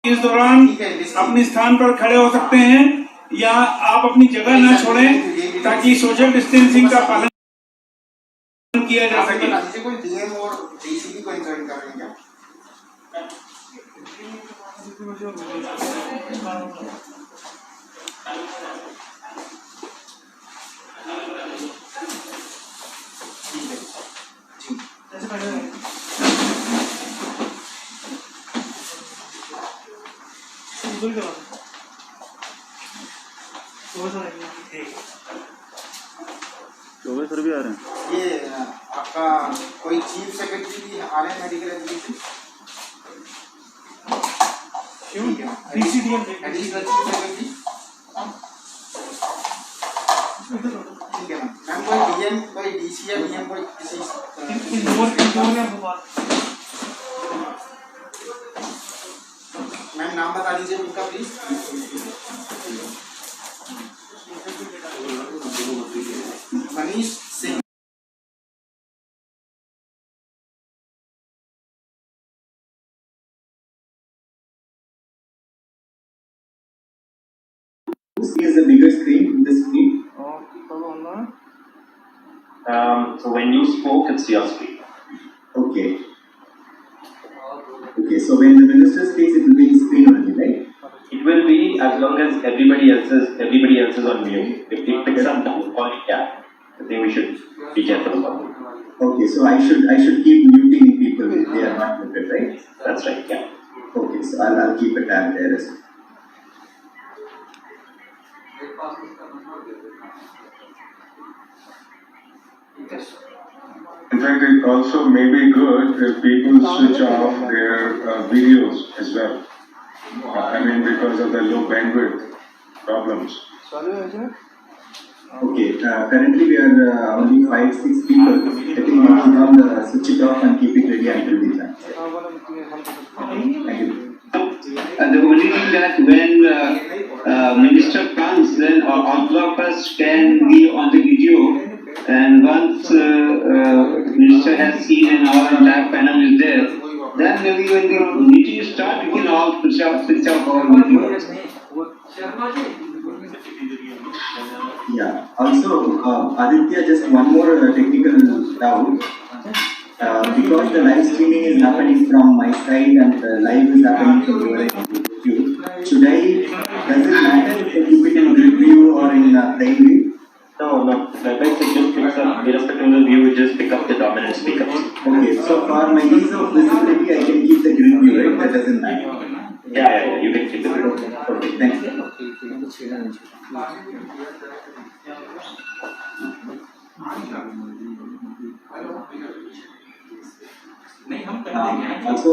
इस दौरान अपने स्थान पर खड़े हो सकते हैं या आप अपनी जगह न छोड़ें ताकि सोशल डिस्टेंसिंग का पालन किया जा सके। कोई डीएम और डीसीपी को ज्वाइन कर रहे हैं सर भी आ रहे हैं। ये आपका कोई चीफ सेक्रेटरी भी आ रहे हैं medical education additional chief secretary ठीक है मैम कोई डीएम कोई डीसी या डीएम कोई किसी मैम नाम बता दीजिए उनका please. Manish Singh is the bigger screen in the screen. So when you spoke, it's your screen. Okay. Okay. So when the minister speaks, it will be in screen only, right? It will be as long as everybody else is on mute. If it picks up the call, yeah. I think we should be careful about it. Okay. So I should keep muting people if they are not muted, right? That's right. Yeah. Okay. So I'll keep a tab there as well. In fact, it also may be good if people switch off their videos as well. I mean, because of the low bandwidth problems. Okay. Currently we are only 5-6 people. I think we will all switch it off and keep it ready until the time. Thank you. And the only thing that when minister comes, then all of us can be on the video, and once minister has seen and our entire panel is there, then maybe when the meeting starts, we can all switch off our video. Yeah. Also, Aditya, just one more technical doubt. Because the live streaming is happening from my side and the live is happening from your end on YouTube, does it matter if you keep it in grid view or in plain view? No. WebEx it just picks up, irrespective of the view, it just pick up the dominant speakers. Okay, so for my ease of visibility, I can keep the grid view, right? That doesn't matter. Yeah, you can keep the view. Okay, thanks. Also,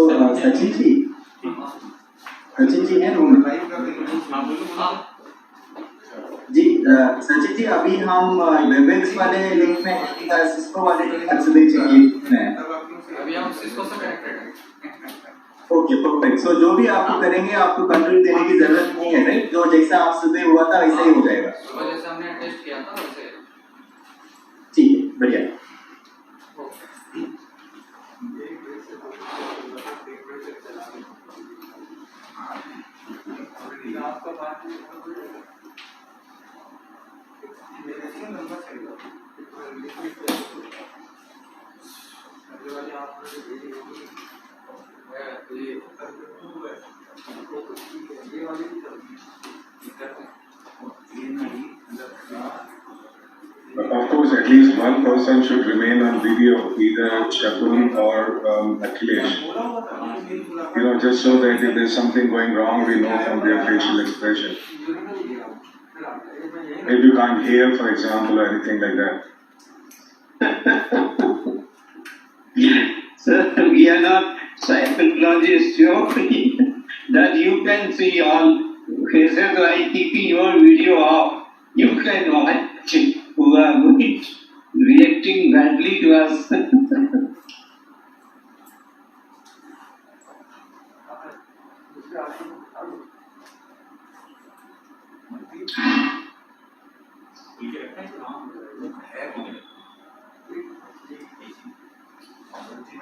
Sachin जी है room जी। सचिन जी अभी हम Webex वाले link में हैं, Cisco वाले link में हैं। अभी हम सिस्को से कनेक्टेड हैं। Okay perfect. सो जो भी आपको करेंगे आपको कंट्रोल देने की जरूरत नहीं है, राइट? जो जैसा आप सुबह हुआ था वैसा ही हो जाएगा। सुबह जैसे हमने टेस्ट किया था वैसे ठीक है, बढ़िया। Of course, at least one person should remain on video, either Shakun or Akhilesh. Just so that if there's something going wrong, we know from their facial expression. If you can't hear, for example, or anything like that. So we are not psychologists, that you can see all faces like keeping your video off. You can watch who are reacting badly to us. We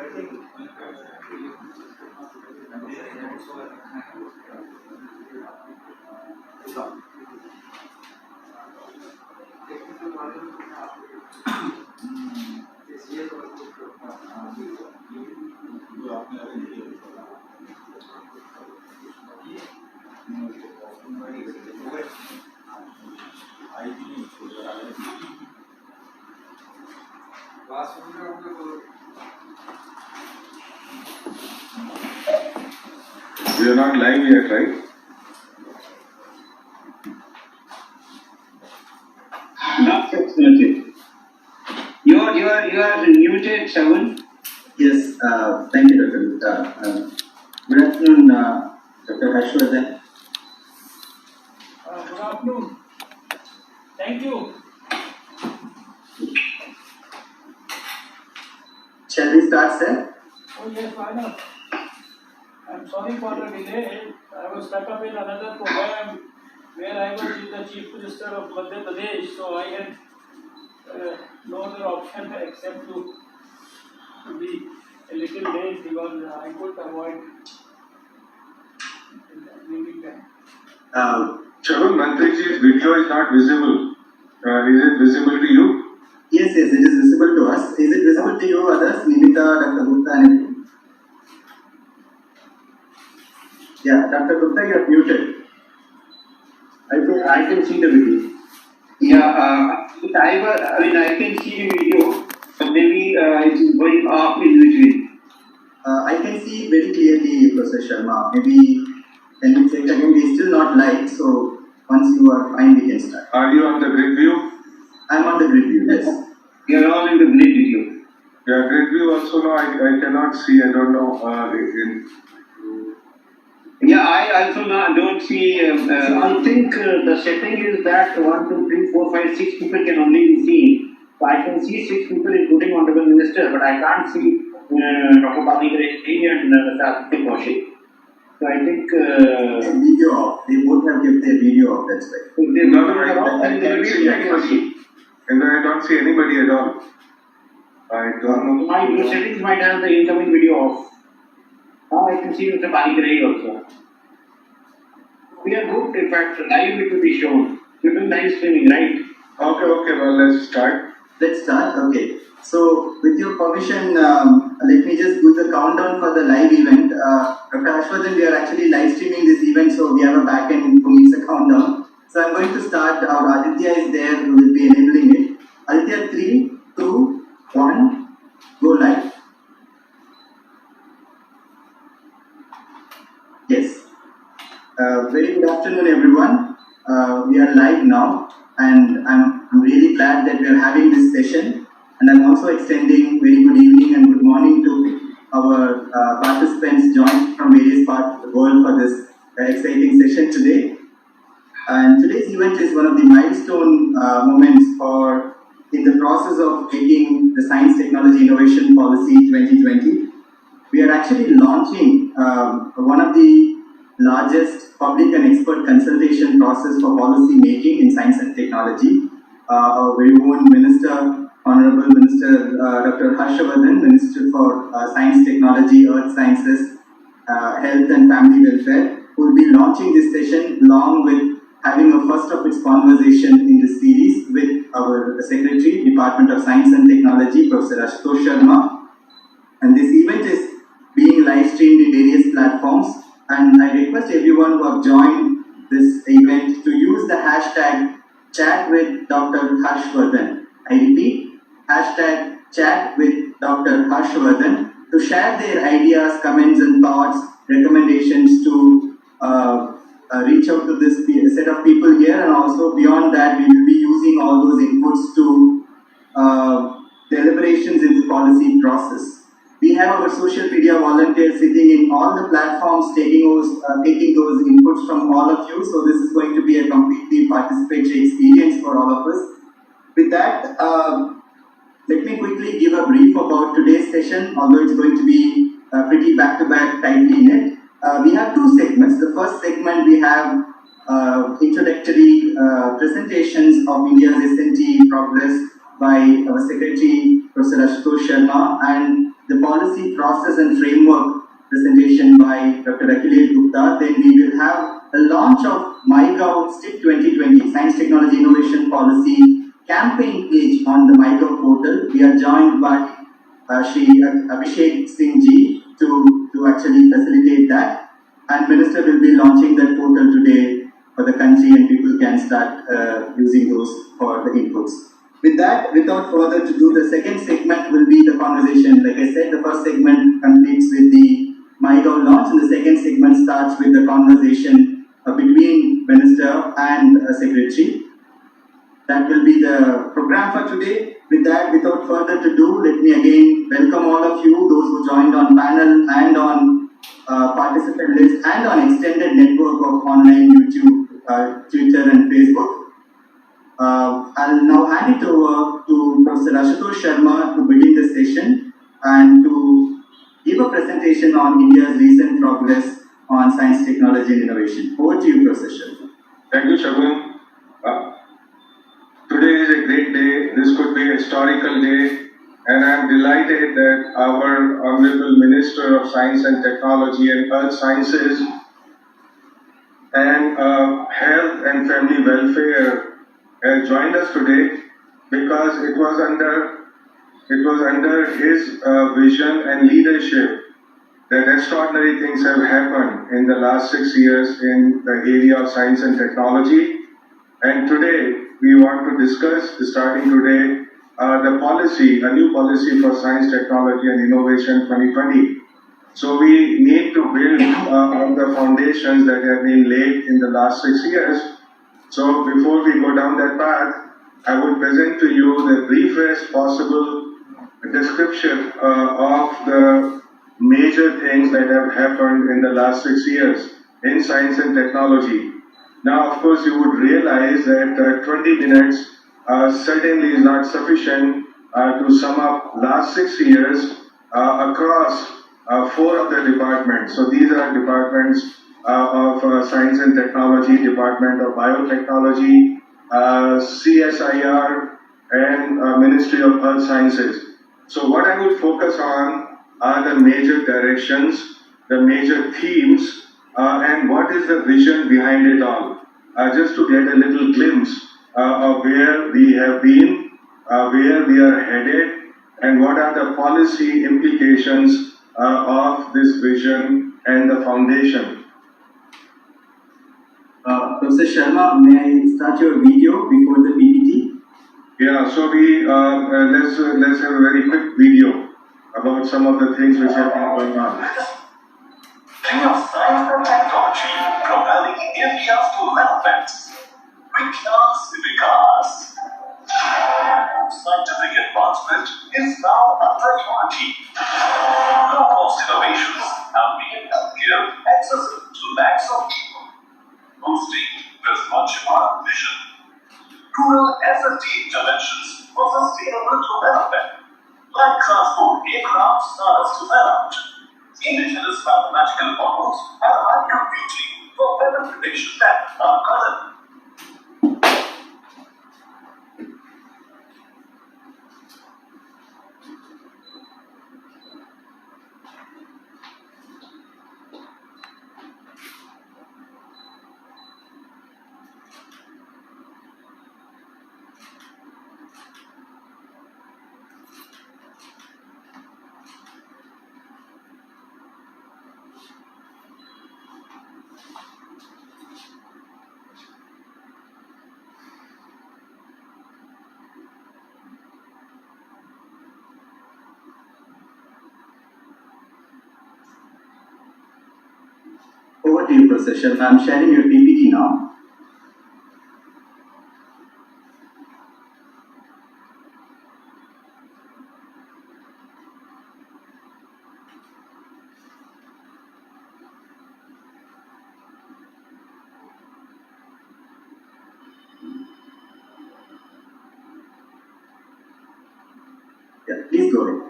are not live yet, right? Not absolutely. You are muted, Shagun. Yes, thank you, Dr. Gupta. Good afternoon, Dr. Harshvardhan. Good afternoon. Thank you. Shall we start, sir? Oh yes, why not? I'm sorry for the delay. I was stuck up in another program where I was with the Chief Minister of Madhya Pradesh, so I had no other option except to be a little late because I could avoid leaving them. Chavan, Mantriji's video is not visible. Is it visible to you? Yes, it is visible to us. Is it visible to you, others? Nimita, Dr. Gupta, and everything? Yeah, Dr. Gupta, you are muted. I can see the video. Yeah, I can see the video, but maybe it is going off in between. I can see very clearly, Professor Sharma. Maybe can you check again? We still not live, so once you are fine, we can start. Are you on the grid view? I'm on the grid view, yes. We are all in the grid video. Yeah, grid view also no, I cannot see. I don't know. Yeah, I also don't see. I think the setting is that 1, 2, 3, 4, 5, 6 people can only be seen. So I can see 6 people, including Honorable Minister, but I can't see Dr. Bani and Mr. Kaushik. So I think Video off. They both have kept their video off, that's right. if they No, go I off, then they will can't be see able to see. anybody. And I don't see anybody at all. I don't know. Your settings might have the incoming video off. Now I can see Mr. Bani also. We are good, in fact, live it will be shown. We're doing live streaming, right? Okay, well, let's start. Let's start, okay. So, with your permission, let me just do the countdown for the live event. Dr. Harshvardhan, we are actually live streaming this event, so we have a back end who needs a countdown. So, I'm going to start. Our Aditya is there who will be enabling it. Aditya, 3, 2, 1, go live. Yes. Very good afternoon, everyone. We are live now, and I'm really glad that we are having this session. And I'm also extending very good evening and good morning to our participants joined from various parts of the world for this exciting session today. And today's event is one of the milestone moments in the process of making the Science Technology Innovation Policy 2020. We are actually launching one of the largest public and expert consultation process for policy making in science and technology. Our very own Minister, Honorable Minister Dr. Harshvardhan, Minister for Science, Technology, Earth Sciences, Health and Family Welfare, who will be launching this session along with having a first of its conversation in this series with our Secretary, Department of Science and Technology, Professor Ashutosh Sharma. And this event is being live streamed in various platforms. And I request everyone who have joined this event to use the hashtag chat with Dr. Harshvardhan. I repeat, hashtag chat with Dr. Harshvardhan to share their ideas, comments and thoughts, recommendations to reach out to this set of people here, and also beyond that we will be using all those inputs to deliberations in the policy process. We have our social media volunteers sitting in all the platforms taking those inputs from all of you. So this is going to be a completely participatory experience for all of us. With that, let me quickly give a brief about today's session, although it's going to be pretty back-to-back tightly knit. We have two segments. The first segment we have introductory presentations of India's S&T progress by our Secretary, Professor Ashutosh Sharma, and the policy process and framework presentation by Dr. Akhilesh Gupta. Then we will have a launch of MyGov STIP 2020 Science Technology Innovation Policy campaign page on the MyGov portal. We are joined by Shri Abhishek Singh Ji to actually facilitate that. And Minister will be launching that portal today for the country, and people can start using those for the inputs. With that, without further ado, the second segment will be the conversation. Like I said, the first segment completes with the MyGov launch, and the second segment starts with the conversation between Minister and Secretary. That will be the program for today. With that, without further ado, let me again welcome all of you, those who joined on panel and on participant list and on extended network of online YouTube, Twitter and Facebook. I'll now hand it over to Professor Ashutosh Sharma to begin the session and to give a presentation on India's recent progress on science, technology and innovation. Over to you, Professor Sharma. Thank you, Shagun. Today is a great day. This could be a historical day, and I am delighted that our Honorable Minister of Science and Technology and Earth Sciences and Health and Family Welfare has joined us today, because it was under his vision and leadership that extraordinary things have happened in the last 6 years in the area of science and technology. And today we want to discuss, starting today, the policy, a new policy for science, technology and innovation 2020. So we need to build on the foundations that have been laid in the last 6 years. So before we go down that path, I would present to you the briefest possible description of the major things that have happened in the last 6 years in science and technology. Now, of course, you would realize that 20 minutes certainly is not sufficient to sum up last 6 years across 4 of the departments. So these are departments of Science and Technology, Department of Biotechnology, CSIR, and Ministry of Earth Sciences. So what I will focus on are the major directions, the major themes, and what is the vision behind it all. Just to get a little glimpse of where we have been, where we are headed, and what are the policy implications of this vision and the foundation. Professor Sharma, may I start your video before the PPT? Yeah, so we let's have a very quick video about some of the things which have been going on. Science and technology propelling India's development. Vikas Vikas. Scientific advancement is now a priority. Low-cost innovations have made healthcare accessible to lakhs of people, boosting this much our vision. Rural SST interventions for sustainable development, like transport aircraft startups developed. Indigenous mathematical models and high computing for better prediction than current. Over to you, Professor Sharma. I'm sharing your PPT now. Yeah, please go ahead.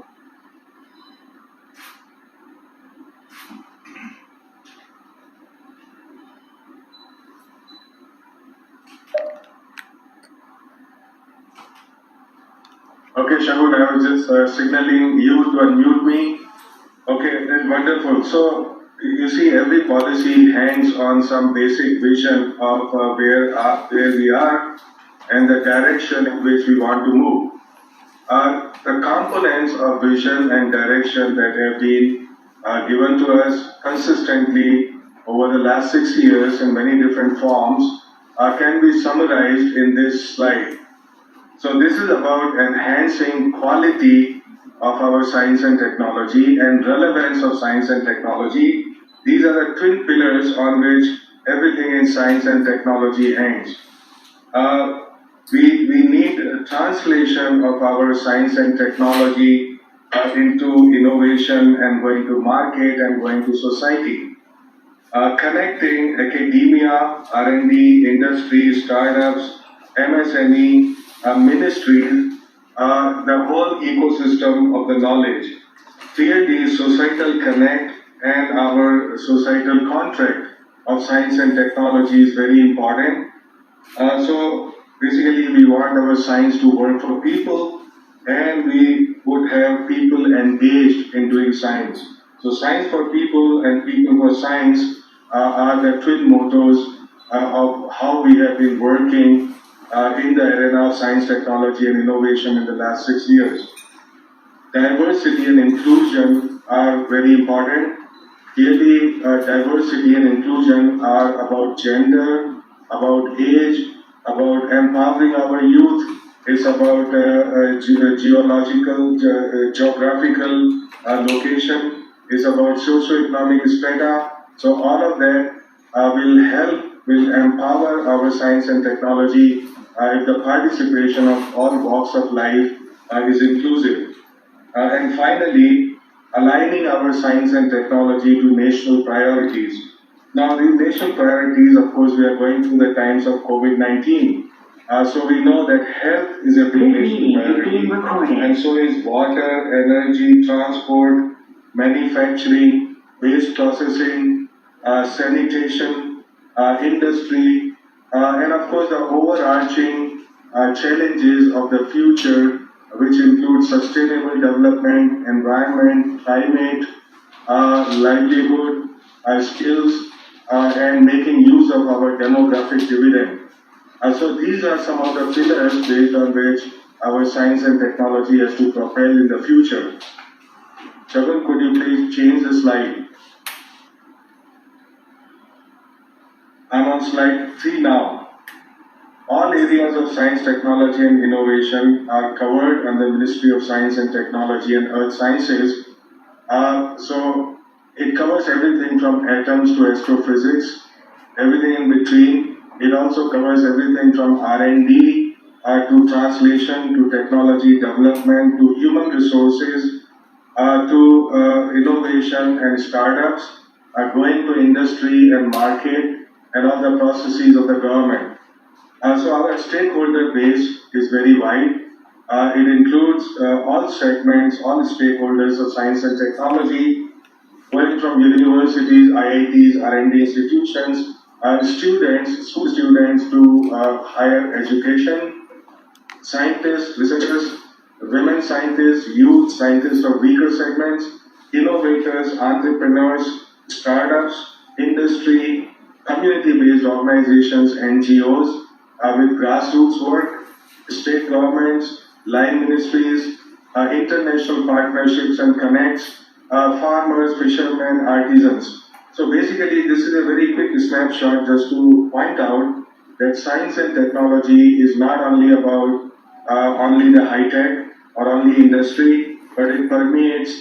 Okay, Shagun, I was just signaling you to unmute me. So you see, every policy hangs on some basic vision of where we are and the direction in which we want to move. The components of vision and direction that have been given to us consistently over the last 6 years in many different forms can be summarized in this slide. So this is about enhancing quality of our science and technology and relevance of science and technology. These are the twin pillars on which everything in science and technology hangs. We need a translation of our science and technology into innovation and going to market and going to society. Connecting academia, R&D, industry, startups, MSME, ministries, the whole ecosystem of the knowledge. Clearly, societal connect and our societal contract of science and technology is very important. So basically, we want our science to work for people, and we would have people engaged in doing science. So science for people and people for science are the twin mottos of how we have been working in the arena of science, technology, and innovation in the last 6 years. Diversity and inclusion are very important. Clearly, diversity and inclusion are about gender, about age, about empowering our youth. It's about geographical location. It's about socio-economic strata. So all of that will empower our science and technology if the participation of all walks of life is inclusive. And finally, aligning our science and technology to national priorities. Now, these national priorities, of course, we are going through the times of COVID-19. So we know that health is a big national priority, and so is water, energy, transport, manufacturing, waste processing, sanitation, industry, and of course the overarching challenges of the future, which include sustainable development, environment, climate, livelihood, skills, and making use of our demographic dividend. So these are some of the pillars based on which our science and technology has to propel in the future. Chavan, could you please change the slide? I'm on slide 3 now. All areas of science, technology, and innovation are covered under the Ministry of Science and Technology and Earth Sciences. So it covers everything from atoms to astrophysics, everything in between. It also covers everything from R&D to translation, to technology development, to human resources, to innovation and startups, going to industry and market, and all the processes of the government. So our stakeholder base is very wide. It includes all segments, all stakeholders of science and technology, going from universities, IITs, R&D institutions, school students to higher education, scientists, researchers, women scientists, youth scientists of weaker segments, innovators, entrepreneurs, startups, industry, community-based organizations, NGOs, with grassroots work, state governments, line ministries, international partnerships and connects, farmers, fishermen, artisans. So basically, this is a very quick snapshot just to point out that science and technology is not only about only the high-tech or only industry, but it permeates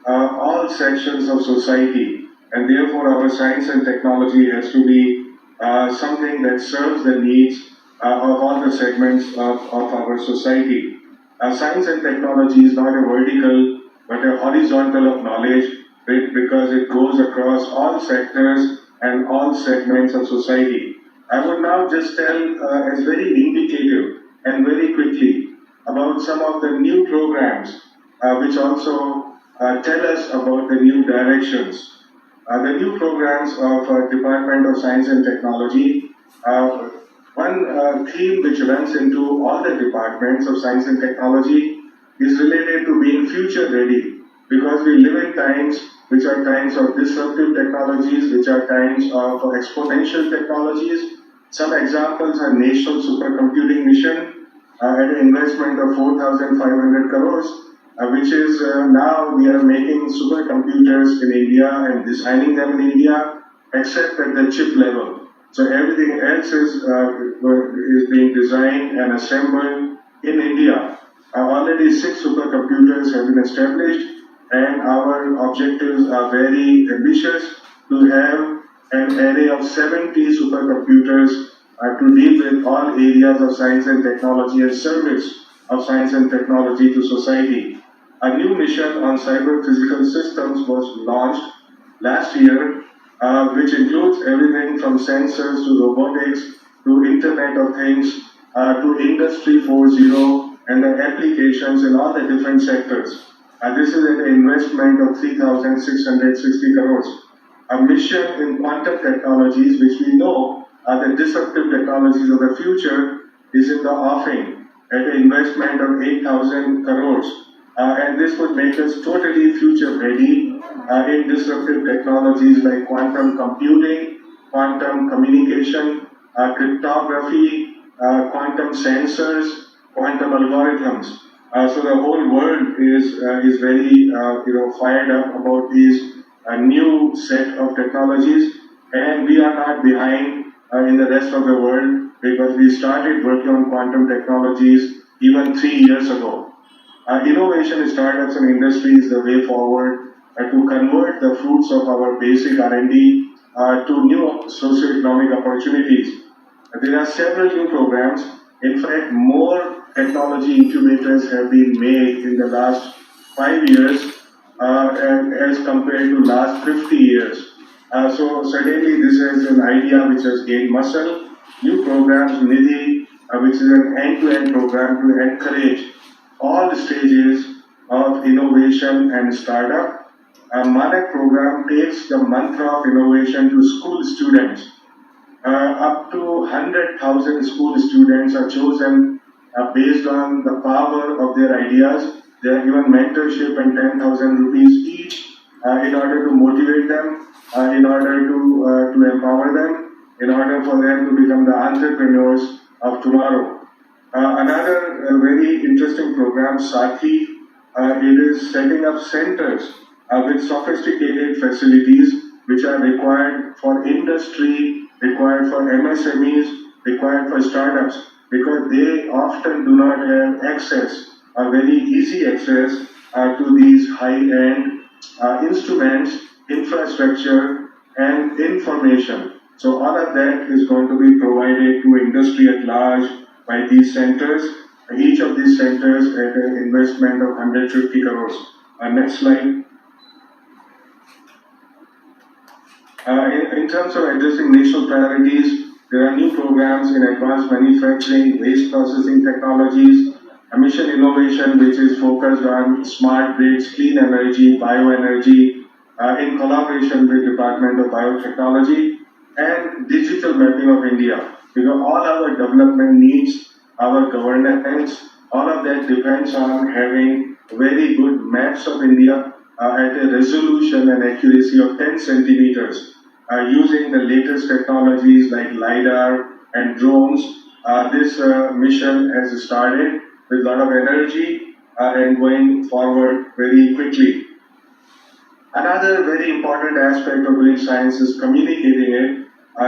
all sections of society. And therefore, our science and technology has to be something that serves the needs of all the segments of our society. Science and technology is not a vertical, but a horizontal of knowledge, because it goes across all sectors and all segments of society. I would now just tell as very indicative and very quickly about some of the new programs which also tell us about the new directions. The new programs of Department of Science and Technology, one theme which runs into all the departments of science and technology is related to being future ready. because we live in times which are times of disruptive technologies, which are times of exponential technologies. Some examples are National Supercomputing Mission at an investment of 4,500 crores, which is now we are making supercomputers in India and designing them in India, except at the chip level. So everything else is being designed and assembled in India. Already 6 supercomputers have been established, and our objectives are very ambitious to have an array of 70 supercomputers to deal with all areas of science and technology and service of science and technology to society. A new mission on cyber physical systems was launched last year, which includes everything from sensors to robotics to Internet of Things to Industry 4.0 and the applications in all the different sectors. This is an investment of 3,660 crores. A mission in quantum technologies, which we know are the disruptive technologies of the future, is in the offing at an investment of 8,000 crores. And this would make us totally future ready in disruptive technologies like quantum computing, quantum communication, cryptography, quantum sensors, quantum algorithms. So the whole world is very fired up about these new set of technologies, and we are not behind in the rest of the world because we started working on quantum technologies even 3 years ago. Innovation in startups and industry is the way forward to convert the fruits of our basic R&D to new socio-economic opportunities. There are several new programs. In fact, more technology incubators have been made in the last 5 years as compared to last 50 years. So certainly this is an idea which has gained muscle. New programs, Nidhi, which is an end-to-end program to encourage all stages of innovation and startup. Manak program takes the mantra of innovation to school students. Up to 100,000 school students are chosen based on the power of their ideas. They are given mentorship and 10,000 rupees each in order to motivate them, in order to empower them, in order for them to become the entrepreneurs of tomorrow. Another very interesting program, Sathi, it is setting up centers with sophisticated facilities which are required for industry, required for MSMEs, required for startups, because they often do not have access, very easy access to these high-end instruments, infrastructure, and information. So all of that is going to be provided to industry at large by these centers. Each of these centers at an investment of 150 crores. Next slide. In terms of addressing national priorities, there are new programs in advanced manufacturing, waste processing technologies, mission innovation, which is focused on smart grids, clean energy, bioenergy, in collaboration with Department of Biotechnology, and digital mapping of India. Because all our development needs, our governance, all of that depends on having very good maps of India at a resolution and accuracy of 10 centimeters. Using the latest technologies like LiDAR and drones, this mission has started with a lot of energy and going forward very quickly. Another very important aspect of doing science is communicating it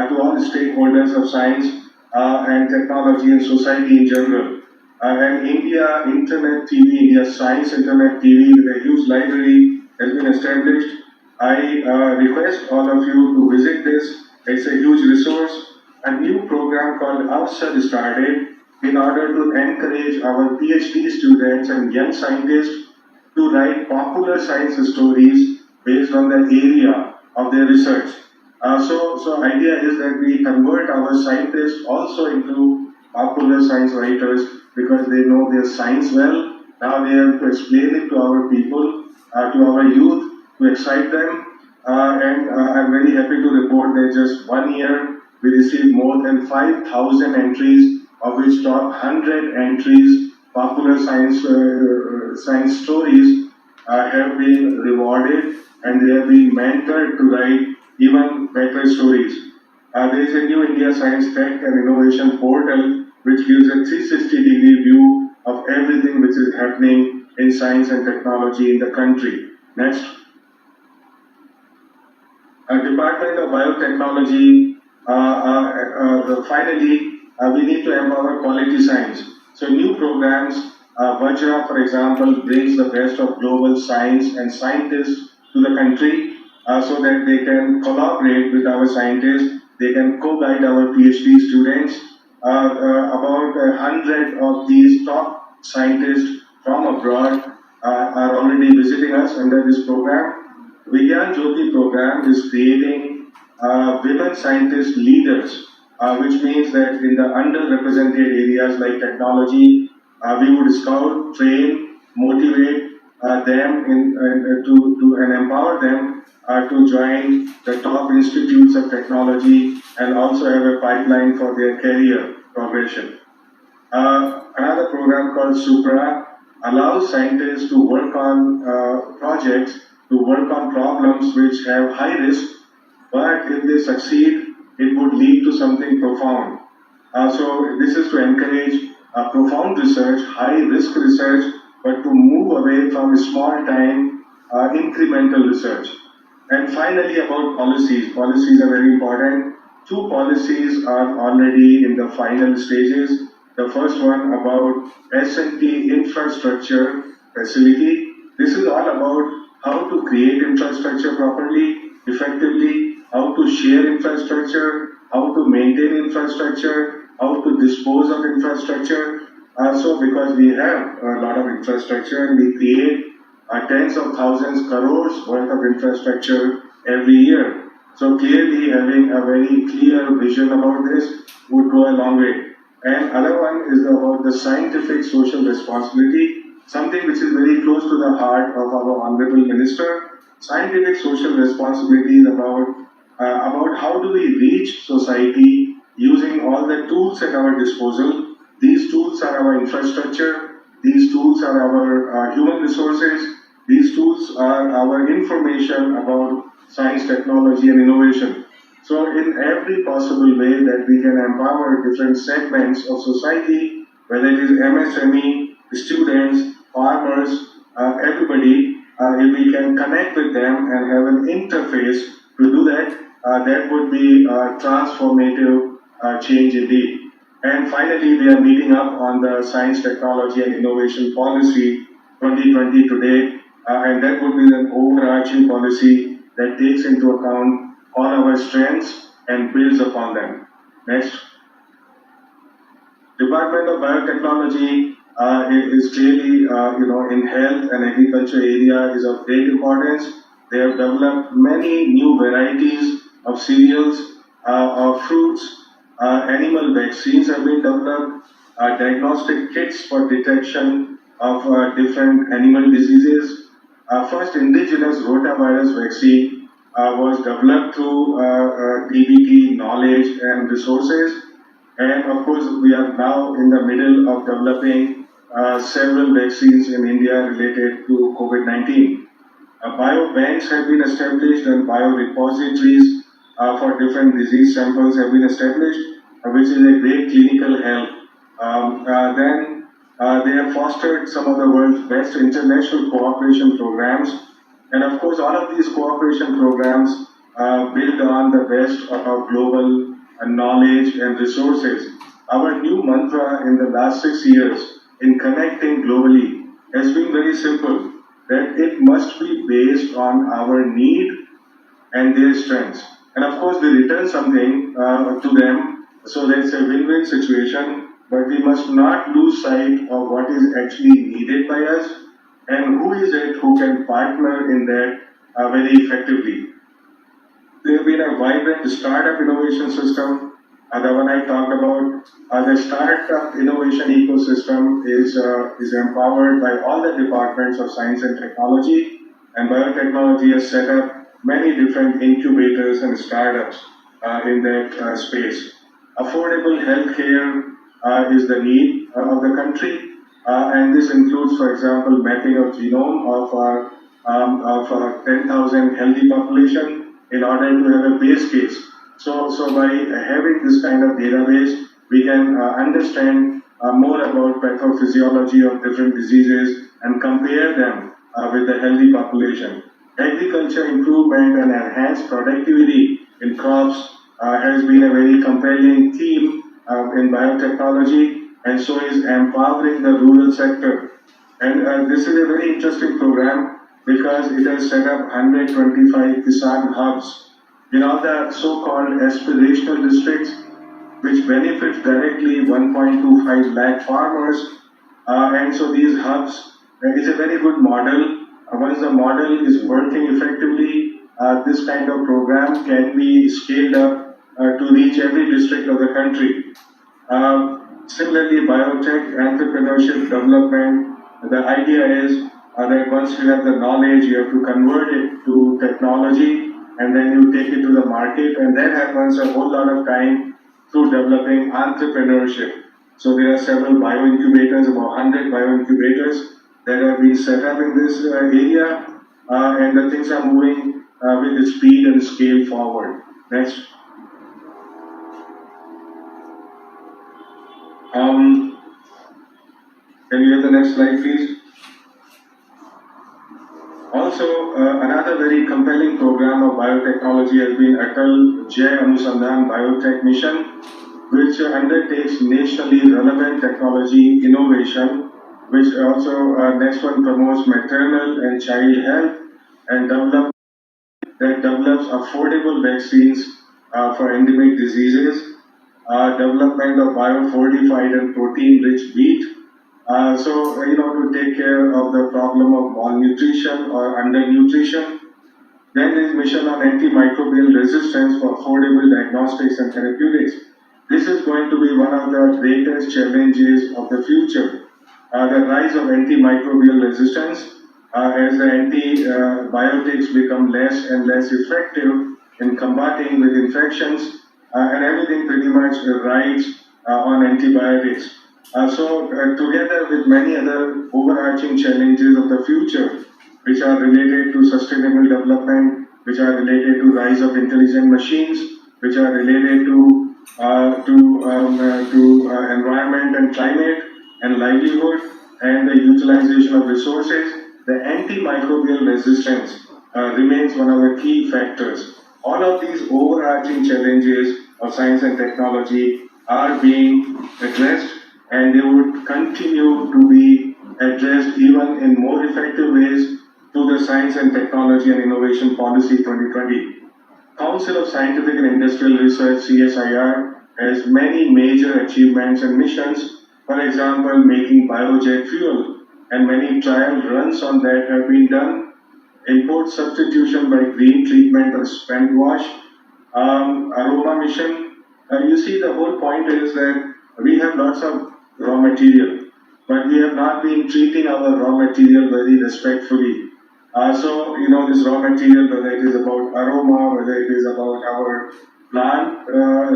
to all the stakeholders of science and technology and society in general. And India Internet TV, India Science Internet TV with a huge library has been established. I request all of you to visit this. It's a huge resource. A new program called Avsar started in order to encourage our PhD students and young scientists to write popular science stories based on the area of their research. So idea is that we convert our scientists also into popular science writers because they know their science well. Now they have to explain it to our people, to our youth, to excite them. And I'm very happy to report that just 1 year we received more than 5,000 entries, of which top 100 entries, popular science stories, have been rewarded and they have been mentored to write even better stories. There is a new India Science Tech and Innovation portal which gives a 360-degree view of everything which is happening in science and technology in the country. Next. Department of Biotechnology, finally, we need to empower quality science. So new programs, Vajra, for example, brings the best of global science and scientists to the country so that they can collaborate with our scientists, they can co-guide our PhD students. About 100 of these top scientists from abroad are already visiting us under this program. Vigyan Jyoti program is creating women scientist leaders, which means that in the underrepresented areas like technology, we would scout, train, motivate them and empower them to join the top institutes of technology and also have a pipeline for their career progression. Another program called Supra allows scientists to work on projects, to work on problems which have high risk, but if they succeed, it would lead to something profound. So this is to encourage profound research, high risk research, but to move away from small time incremental research. And finally, about policies. Policies are very important. Two policies are already in the final stages. The first one about S&T infrastructure facility. This is all about how to create infrastructure properly, effectively, how to share infrastructure, how to maintain infrastructure, how to dispose of infrastructure. So because we have a lot of infrastructure and we create tens of thousands crores worth of infrastructure every year. So clearly having a very clear vision about this would go a long way. And other one is about the scientific social responsibility, something which is very close to the heart of our Honorable Minister. Scientific social responsibility is about how do we reach society using all the tools at our disposal. These tools are our infrastructure, these tools are our human resources, these tools are our information about science, technology and innovation. So in every possible way that we can empower different segments of society, whether it is MSME, students, farmers, everybody, if we can connect with them and have an interface to do that, that would be a transformative change indeed. And finally, we are meeting up on the Science, Technology and Innovation Policy 2020 today, and that would be an overarching policy that takes into account all our strengths and builds upon them. Next. Department of Biotechnology is clearly, in health and agriculture area is of great importance. They have developed many new varieties of cereals, of fruits, animal vaccines have been developed, diagnostic kits for detection of different animal diseases. First indigenous rotavirus vaccine was developed through DBT knowledge and resources. And of course, we are now in the middle of developing several vaccines in India related to COVID-19. Biobanks have been established and biorepositories for different disease samples have been established, which is a great clinical help. Then they have fostered some of the world's best international cooperation programs. And of course, all of these cooperation programs build on the best of our global knowledge and resources. Our new mantra in the last 6 years in connecting globally has been very simple, that it must be based on our need and their strengths. And of course, we return something to them, so that's a win-win situation, but we must not lose sight of what is actually needed by us and who is it who can partner in that very effectively. There have been a vibrant startup innovation system. The one I talked about, the startup innovation ecosystem is empowered by all the departments of science and technology, and biotechnology has set up many different incubators and startups in that space. Affordable healthcare is the need of the country. And this includes, for example, mapping of genome of our for a 10,000 healthy population in order to have a base case. So by having this kind of database, we can understand more about pathophysiology of different diseases and compare them with the healthy population. Agriculture improvement and enhanced productivity in crops has been a very compelling theme in biotechnology, and so is empowering the rural sector. And this is a very interesting program because it has set up 125 Kisan hubs in all the so-called aspirational districts, which benefit directly 1.25 lakh farmers. And so these hubs is a very good model. Once the model is working effectively, this kind of program can be scaled up to reach every district of the country. Similarly, biotech, entrepreneurship, development, the idea is that once you have the knowledge, you have to convert it to technology and then you take it to the market, and that happens a whole lot of time through developing entrepreneurship. So there are several bio-incubators, about 100 bio-incubators that have been set up in this area, and the things are moving with the speed and scale forward. Next. Can you have the next slide, please? Also, another very compelling program of biotechnology has been Atal Jai Anusandhan Biotech Mission, which undertakes nationally relevant technology innovation, which also next one promotes maternal and child health and develops affordable vaccines for endemic diseases, development of biofortified and protein-rich wheat. To take care of the problem of malnutrition or undernutrition. Then there is mission on antimicrobial resistance for affordable diagnostics and therapeutics. This is going to be one of the greatest challenges of the future. The rise of antimicrobial resistance as the antibiotics become less and less effective in combating with infections, and everything pretty much rides on antibiotics. Together with many other overarching challenges of the future, which are related to sustainable development, which are related to rise of intelligent machines, which are related to environment and climate and livelihood and the utilization of resources, the antimicrobial resistance remains one of the key factors. All of these overarching challenges of science and technology are being addressed, and they would continue to be addressed even in more effective ways through the Science and Technology and Innovation Policy 2020. Council of Scientific and Industrial Research, CSIR, has many major achievements and missions. For example, making biojet fuel, and many trial runs on that have been done. Import substitution by green treatment of spent wash. Aroma mission. You see, the whole point is that we have lots of raw material, but we have not been treating our raw material very respectfully. This raw material, whether it is about aroma, whether it is about our plant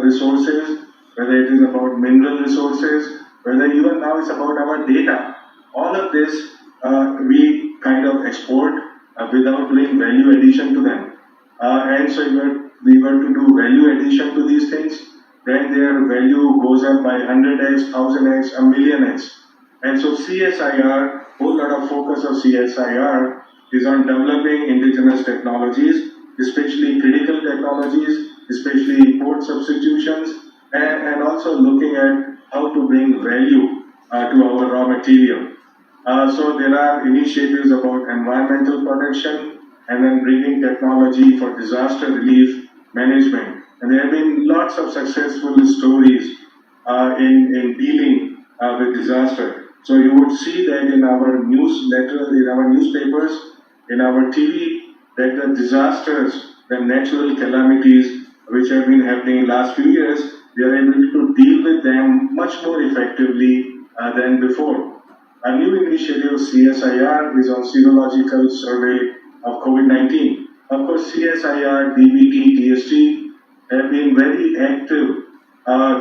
resources, whether it is about mineral resources, whether even now it's about our data, all of this we kind of export without doing value addition to them. And so if we were to do value addition to these things, then their value goes up by 100x, 1000x, a millionx. And so CSIR, whole lot of focus of CSIR is on developing indigenous technologies, especially critical technologies, especially import substitutions, and also looking at how to bring value to our raw material. So there are initiatives about environmental protection and then bringing technology for disaster relief management. And there have been lots of successful stories in dealing with disaster. So you would see that in our newsletter, in our newspapers, in our TV, that the disasters, the natural calamities which have been happening in the last few years, we are able to deal with them much more effectively than before. A new initiative of CSIR is on serological survey of COVID-19. Of course, CSIR, DBT, TST have been very active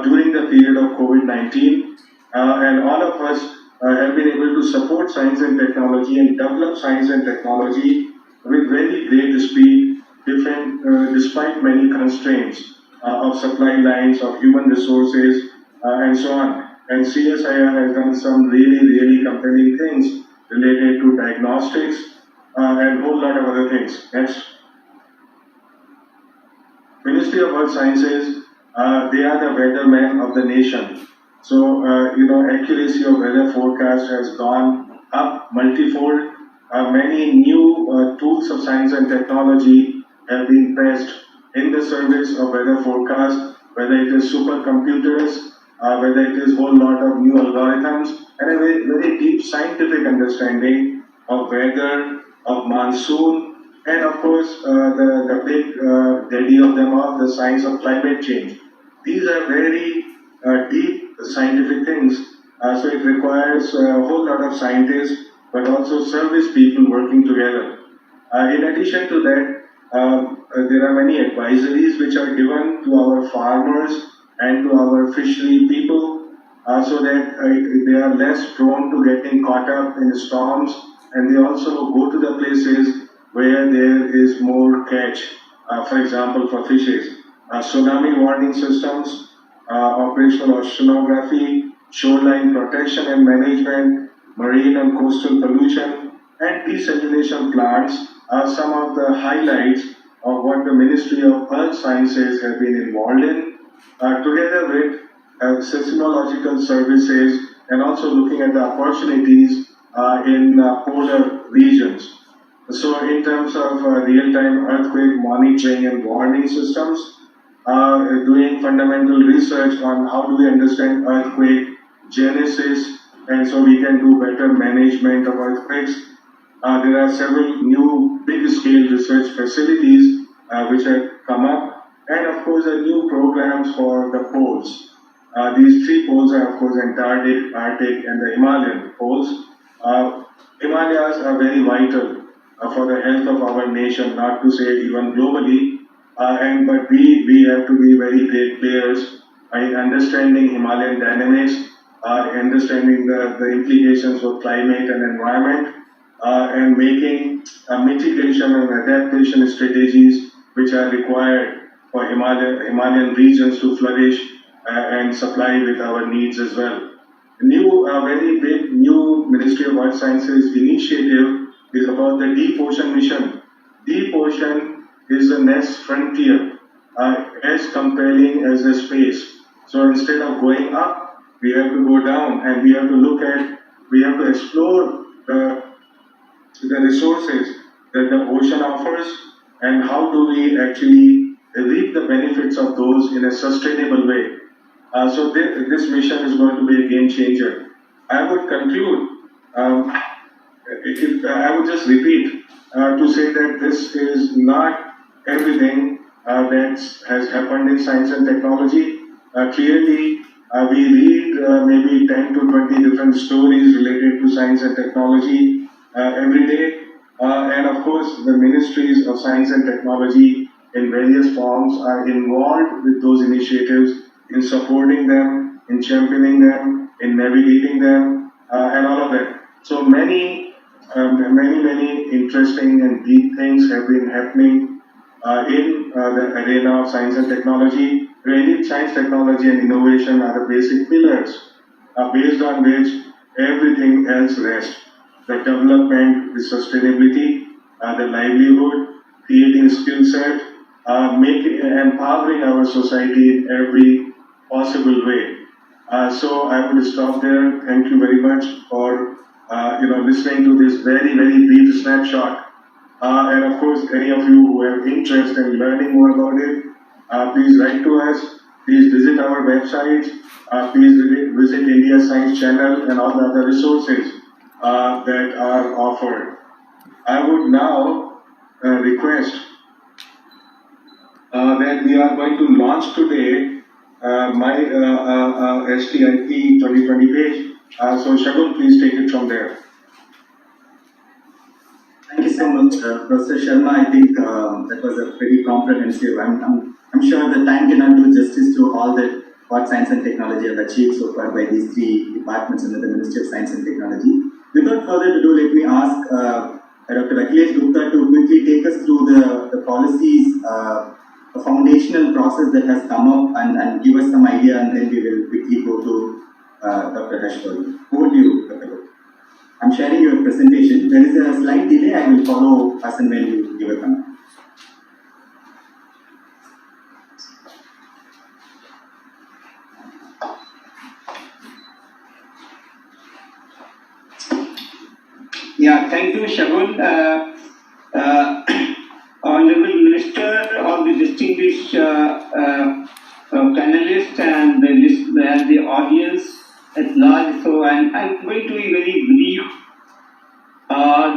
during the period of COVID-19, and all of us have been able to support science and technology and develop science and technology with very great speed, despite many constraints of supply lines, of human resources, and so on. And CSIR has done some really compelling things related to diagnostics and a whole lot of other things. Next. Ministry of Earth Sciences, they are the weathermen of the nation. So, accuracy of weather forecast has gone up multifold. Many new tools of science and technology have been pressed in the service of weather forecast, whether it is supercomputers, whether it is a whole lot of new algorithms, and a very deep scientific understanding of weather, of monsoon, and of course, the big daddy of them all, the science of climate change. These are very deep scientific things, so it requires a whole lot of scientists, but also service people working together. In addition to that, there are many advisories which are given to our farmers and to our fishery people, so that they are less prone to getting caught up in storms, and they also go to the places where there is more catch, for example, for fishes. Tsunami warning systems, operational oceanography, shoreline protection and management, marine and coastal pollution, and desalination plants are some of the highlights of what the Ministry of Earth Sciences have been involved in, together with seismological services and also looking at the opportunities in polar regions. So in terms of real-time earthquake monitoring and warning systems, doing fundamental research on how do we understand earthquake genesis, and so we can do better management of earthquakes. There are several new big-scale research facilities which have come up, and of course new programs for the poles. These three poles are of course Antarctic, Arctic, and the Himalayan poles. Himalayas are very vital for the health of our nation, not to say even globally, but we have to be very great players in understanding Himalayan dynamics, understanding the implications for climate and environment, and making mitigation and adaptation strategies which are required for Himalayan regions to flourish and supply with our needs as well. Very big new Ministry of Earth Sciences initiative is about the Deep Ocean Mission. Deep Ocean is the next frontier, as compelling as the space. So instead of going up, we have to go down, and we have to explore the resources that the ocean offers, and how do we actually reap the benefits of those in a sustainable way. So this mission is going to be a game changer. I would conclude, I would just repeat to say that this is not everything that has happened in science and technology. Clearly, we read maybe 10 to 20 different stories related to science and technology every day. And of course, the ministries of science and technology in various forms are involved with those initiatives, in supporting them, in championing them, in navigating them, and all of that. So many interesting and deep things have been happening in the arena of science and technology. Really, science, technology, and innovation are the basic pillars based on which everything else rests. The development, the sustainability, the livelihood, creating skill set, empowering our society in every possible way. So I will stop there. Thank you very much for listening to this very brief snapshot. And of course, any of you who have interest in learning more about it, please write to us. Please visit our website. Please visit India Science Channel and all the other resources that are offered. I would now request that we are going to launch today my STIP 2020 page. So Shagun, please take it from there. Thank you so much, Professor Sharma. I think that was a pretty comprehensive. I'm sure the time cannot do justice to all that what science and technology have achieved so far by these three departments under the Ministry of Science and Technology. Without further ado, let me ask Dr. Akhilesh Gupta to quickly take us through the policies, a foundational process that has come up and give us some idea, and then we will quickly go to Dr. Harshvardhan. Over to you, Dr. Gupta. I'm sharing your presentation. There is a slight delay. I will follow as and when you give a comment. Yeah, thank you, Shagun. Honorable Minister, all the distinguished panelists and the audience at large. So I'm going to be very brief.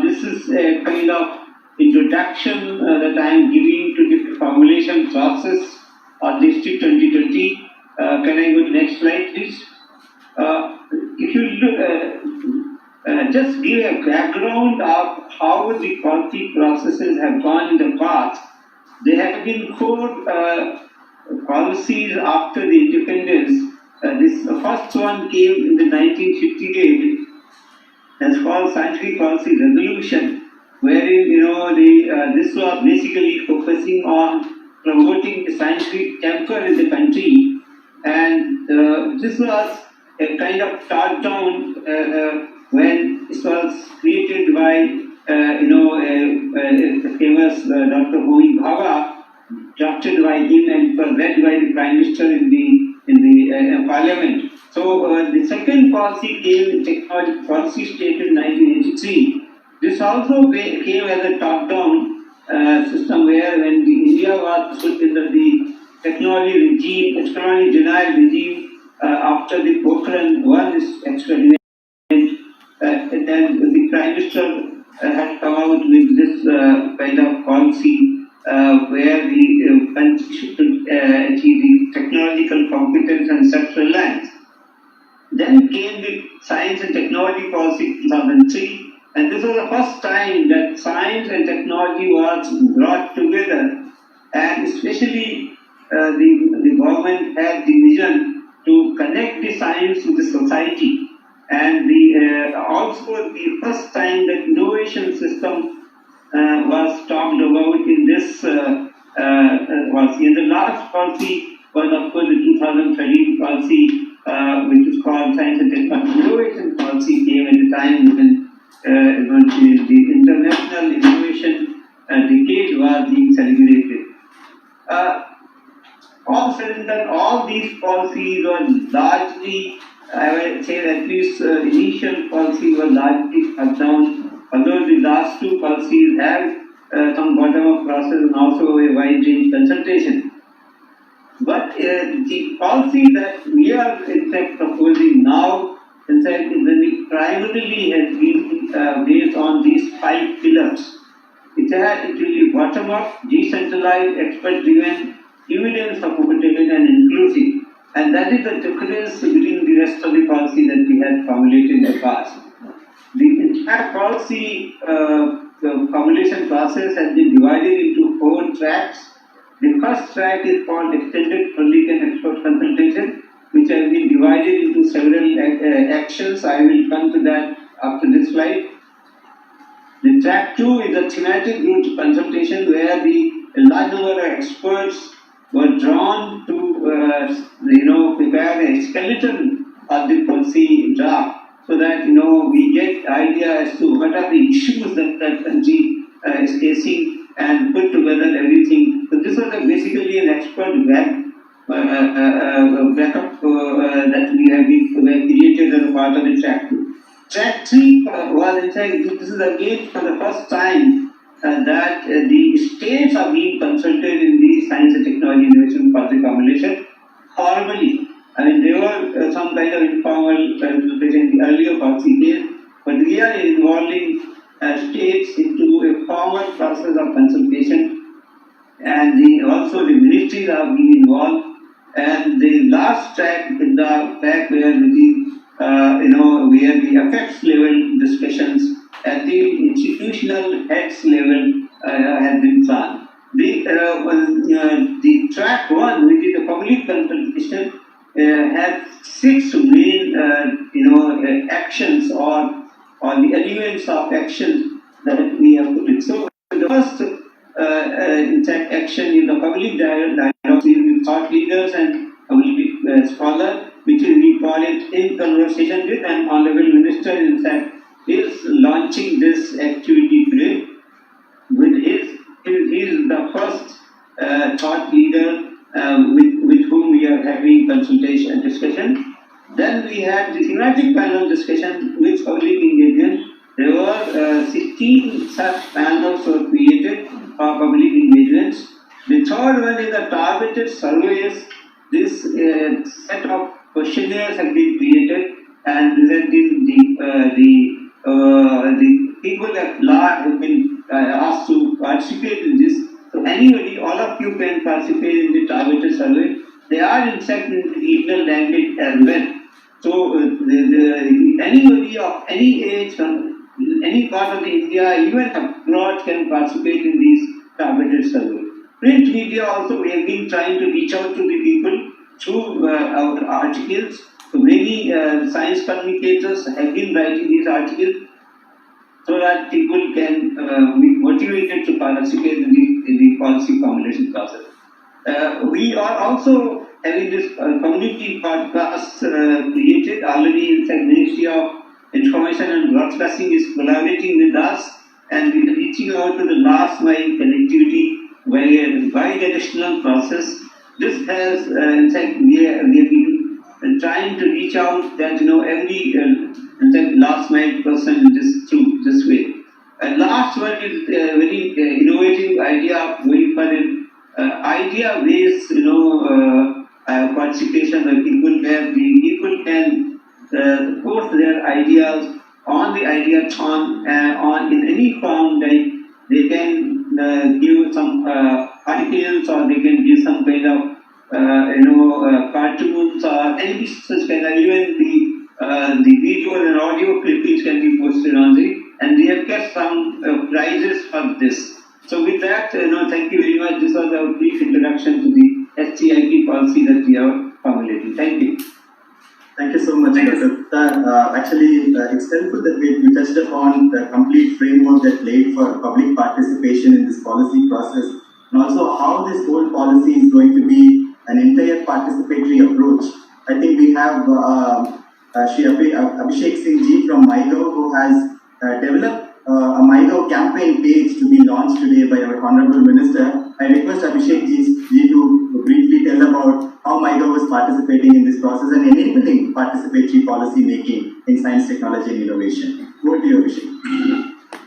This is a kind of introduction that I am giving to the formulation process of District 2020. Can I go to the next slide, please? If you look, just give a background of how the policy processes have gone in the past. There have been 4 policies after the independence. The first one came in the 1958. That's called Scientific Policy Resolution, wherein this was basically focusing on promoting the scientific temper in the country, and this was a kind of thought down when it was created by the famous Dr. Homi Bhabha, drafted by him and was led by the Prime Minister in the Parliament. So the second policy came, technology policy stated in 1983. This also came as a top-down system where when India was put under the technology denial regime after the Pokhran-1 experiment, and then the Prime Minister had come out with this kind of policy where the country should achieve the technological competence and self-reliance. Then came the Science and Technology Policy 2003, and this was the first time that science and technology was brought together, and especially the government had the vision to connect the science with the society, and also the first time that innovation system was talked about in this policy. And the last policy was, of course, the 2013 policy, which is called Science and Technology Innovation Policy, came at the time when the International Innovation Decade was being celebrated. All said and done, all these policies were largely, I would say at least initial policy was largely cut down, although the last 2 policies have some bottom-up process and also a wide-range consultation. But the policy that we are in fact proposing now, in fact, primarily has been based on these 5 pillars. It will be bottom-up, decentralized, expert-driven, evidence-supported and inclusive. And that is the difference between the rest of the policy that we had formulated in the past. The entire policy the formulation process has been divided into 4 tracks. The first track is called Extended Public and Expert Consultation, which has been divided into several actions. I will come to that after this slide. The track 2 is a thematic group consultation where a large number of experts were drawn to prepare a skeleton of the policy draft, so that we get idea as to what are the issues that the country is facing and put together everything. So this was basically an expert backup that we have created as a part of the track 2. Track 3 was in fact, this is again for the first time that the states are being consulted in the Science and Technology Innovation Policy formulation formally. I mean, there were some kind of informal consultation in the earlier policy days, but we are involving states into a formal process of consultation, and also the ministries are being involved. And the last track is the track where where the effects level discussions at the institutional heads level have been planned. The track 1, which is the public consultation, has 6 main actions or the elements of actions that we have action in the public dialogue with thought leaders and public scholars, which we call it in conversation with, and Honorable Minister in fact is launching this activity today. With he is the first thought leader with whom we are having consultation and discussion. Then we had the thematic panel discussion with public engagement. There were 16 such panels were created for public engagements. The third one is the targeted surveys. This set of questionnaires have been created, and the people at large have been asked to participate in this. So anybody, all of you can participate in the targeted survey. They are in fact in the regional language as well. So anybody of any age from any part of the India, even abroad, can participate in these targeted surveys. Print media also, we have been trying to reach out to the people through our articles. So many science communicators have been writing these articles so that people can be motivated to participate in the policy formulation process. We are also having this community podcast created already. In fact, Ministry of Information and Broadcasting is collaborating with us, and we are reaching out to the last mile connectivity by additional process. This has, in fact, we have been trying to reach out that every in fact, last mile person in this through this way. And last one is a very innovative idea going for an idea-based participation where people can post their ideas on the ideathon on in any form, like they can give some articles, or they can give some kind of cartoons or any such kind of, even the video and audio clippings can be posted on the, and we have kept some prizes for this. So with that, thank you very much. This was a brief introduction to the STIP policy that we are formulating. Thank you. Thank you so much, Dr. Actually, it's helpful that we touched upon the complete framework that laid for public participation in this policy process, and also how this whole policy is going to be an entire participatory approach. I think we have Shri Abhishek Singh Ji from MyGov, who has developed a MyGov campaign page to be launched today by our Honorable Minister. I request Abhishek Ji to briefly tell about how MyGov is participating in this process and enabling participatory policy making in science, technology and innovation. Over to you, Abhishek.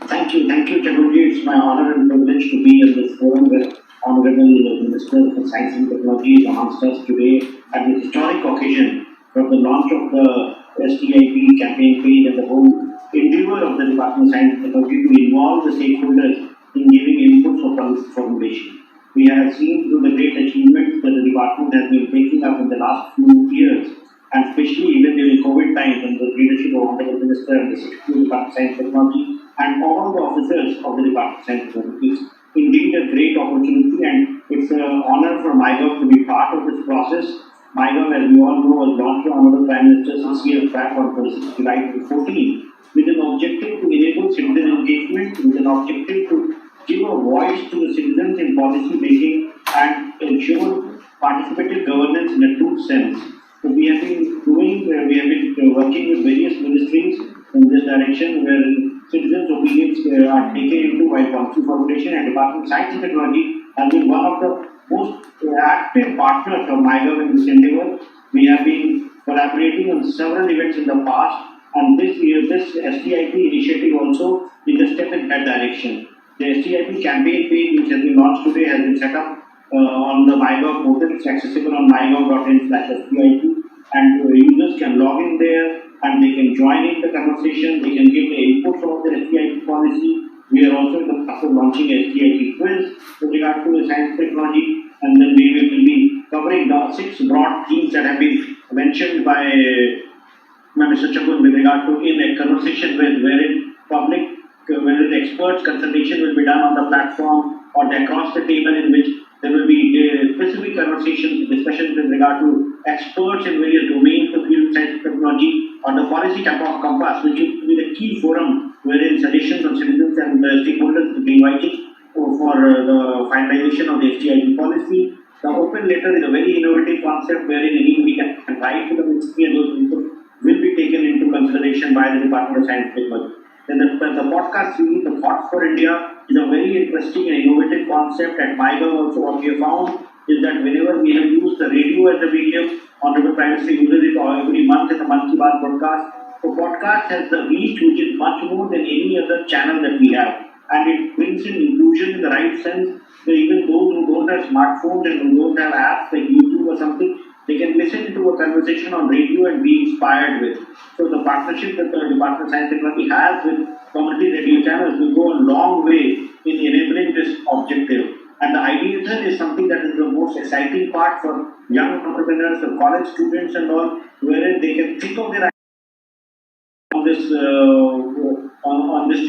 Thank you, Chaturji. It's my honor and privilege to be in this forum where Honorable Minister for Science and Technology is amongst us today at this historic occasion from the launch of the STIP campaign page and the whole endeavor of the Department of Science and Technology to involve the stakeholders in giving input for policy formulation. We have seen through the great achievements that the department has been taking up in the last few years, and especially even during COVID times under the leadership of Honorable Minister and the Secretary of the Department of Science and Technology and all the officers of the Department of Science and Technology. It's indeed a great opportunity, and it's an honor for MyGov to be part of this process. MyGov, as we all know, was launched by Honorable Prime Minister 6 years back on 26 July 2014 with an objective to enable citizen engagement, with an objective to give a voice to the citizens in policy making and ensure participative governance in a true sense. So we have been working with various ministries in this direction, where citizens' opinions are taken into by policy formulation, and Department of Science and Technology has been one of the most active partners of MyGov in this endeavor. We have been collaborating on several events in the past, and this year, this STIP initiative also is a step in that direction. The STIP campaign page, which has been launched today, has been set up on the MyGov portal. It's accessible on mygov.in/STIP, and users can log in there and they can join in the conversation. They can give the input from the STIP policy. We are also in the process of launching a STIP quiz with regard to the science technology, and then we will be covering the 6 broad themes that have been mentioned by Mr. Chakun with regard to in a conversation wherein wherein experts consultation will be done on the platform or across the table, in which there will be specific conversations, discussions with regard to experts in various domains of field science technology, or the policy compass, which will be the key forum wherein suggestions of citizens and stakeholders will be invited for the finalization of the STIP policy. The open letter is a very innovative concept wherein anybody can write to the ministry and those input will be taken into consideration by the Department of Science and Technology. Then the podcast series, the Thoughts for India, is a very interesting and innovative concept. At MyGov also what we have found is that whenever we have used the radio as a medium, Honorable Prime Minister uses it every month in the Mann Ki Baat broadcast. So podcast has the reach which is much more than any other channel that we have. And it brings in inclusion in the right sense. So even those who don't have smartphones and who don't have apps like YouTube or something, they can listen to a conversation on radio and be inspired with. So the partnership that the Department of Science and Technology has with community radio channels will go a long way in enabling this objective. And the ideation is something that is the most exciting part for young entrepreneurs, for college students and all, wherein they can think of their on this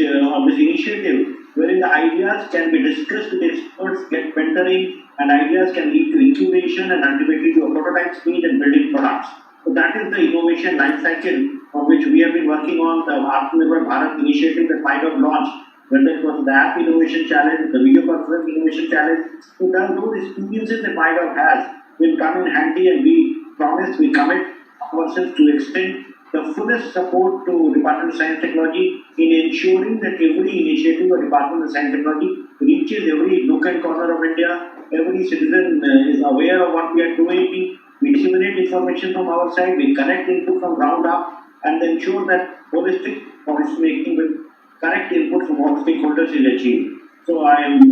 initiative, wherein the ideas can be discussed with experts, get mentoring, and ideas can lead to incubation and ultimately to a prototype stage and building products. So that is the innovation life cycle on which we have been working on the Atmanirbhar Bharat initiative that MyGov launched, whether it was the app innovation challenge, the video conference innovation challenge. So those experiences that MyGov has will come in handy, and we promise, we commit ourselves to extend the fullest support to Department of Science and Technology in ensuring that every initiative of Department of Science and Technology reaches every nook and corner of India. Every citizen is aware of what we are doing. We disseminate information from our side, we connect input from ground up, and ensure that holistic policy making with correct input from all stakeholders is achieved. So I am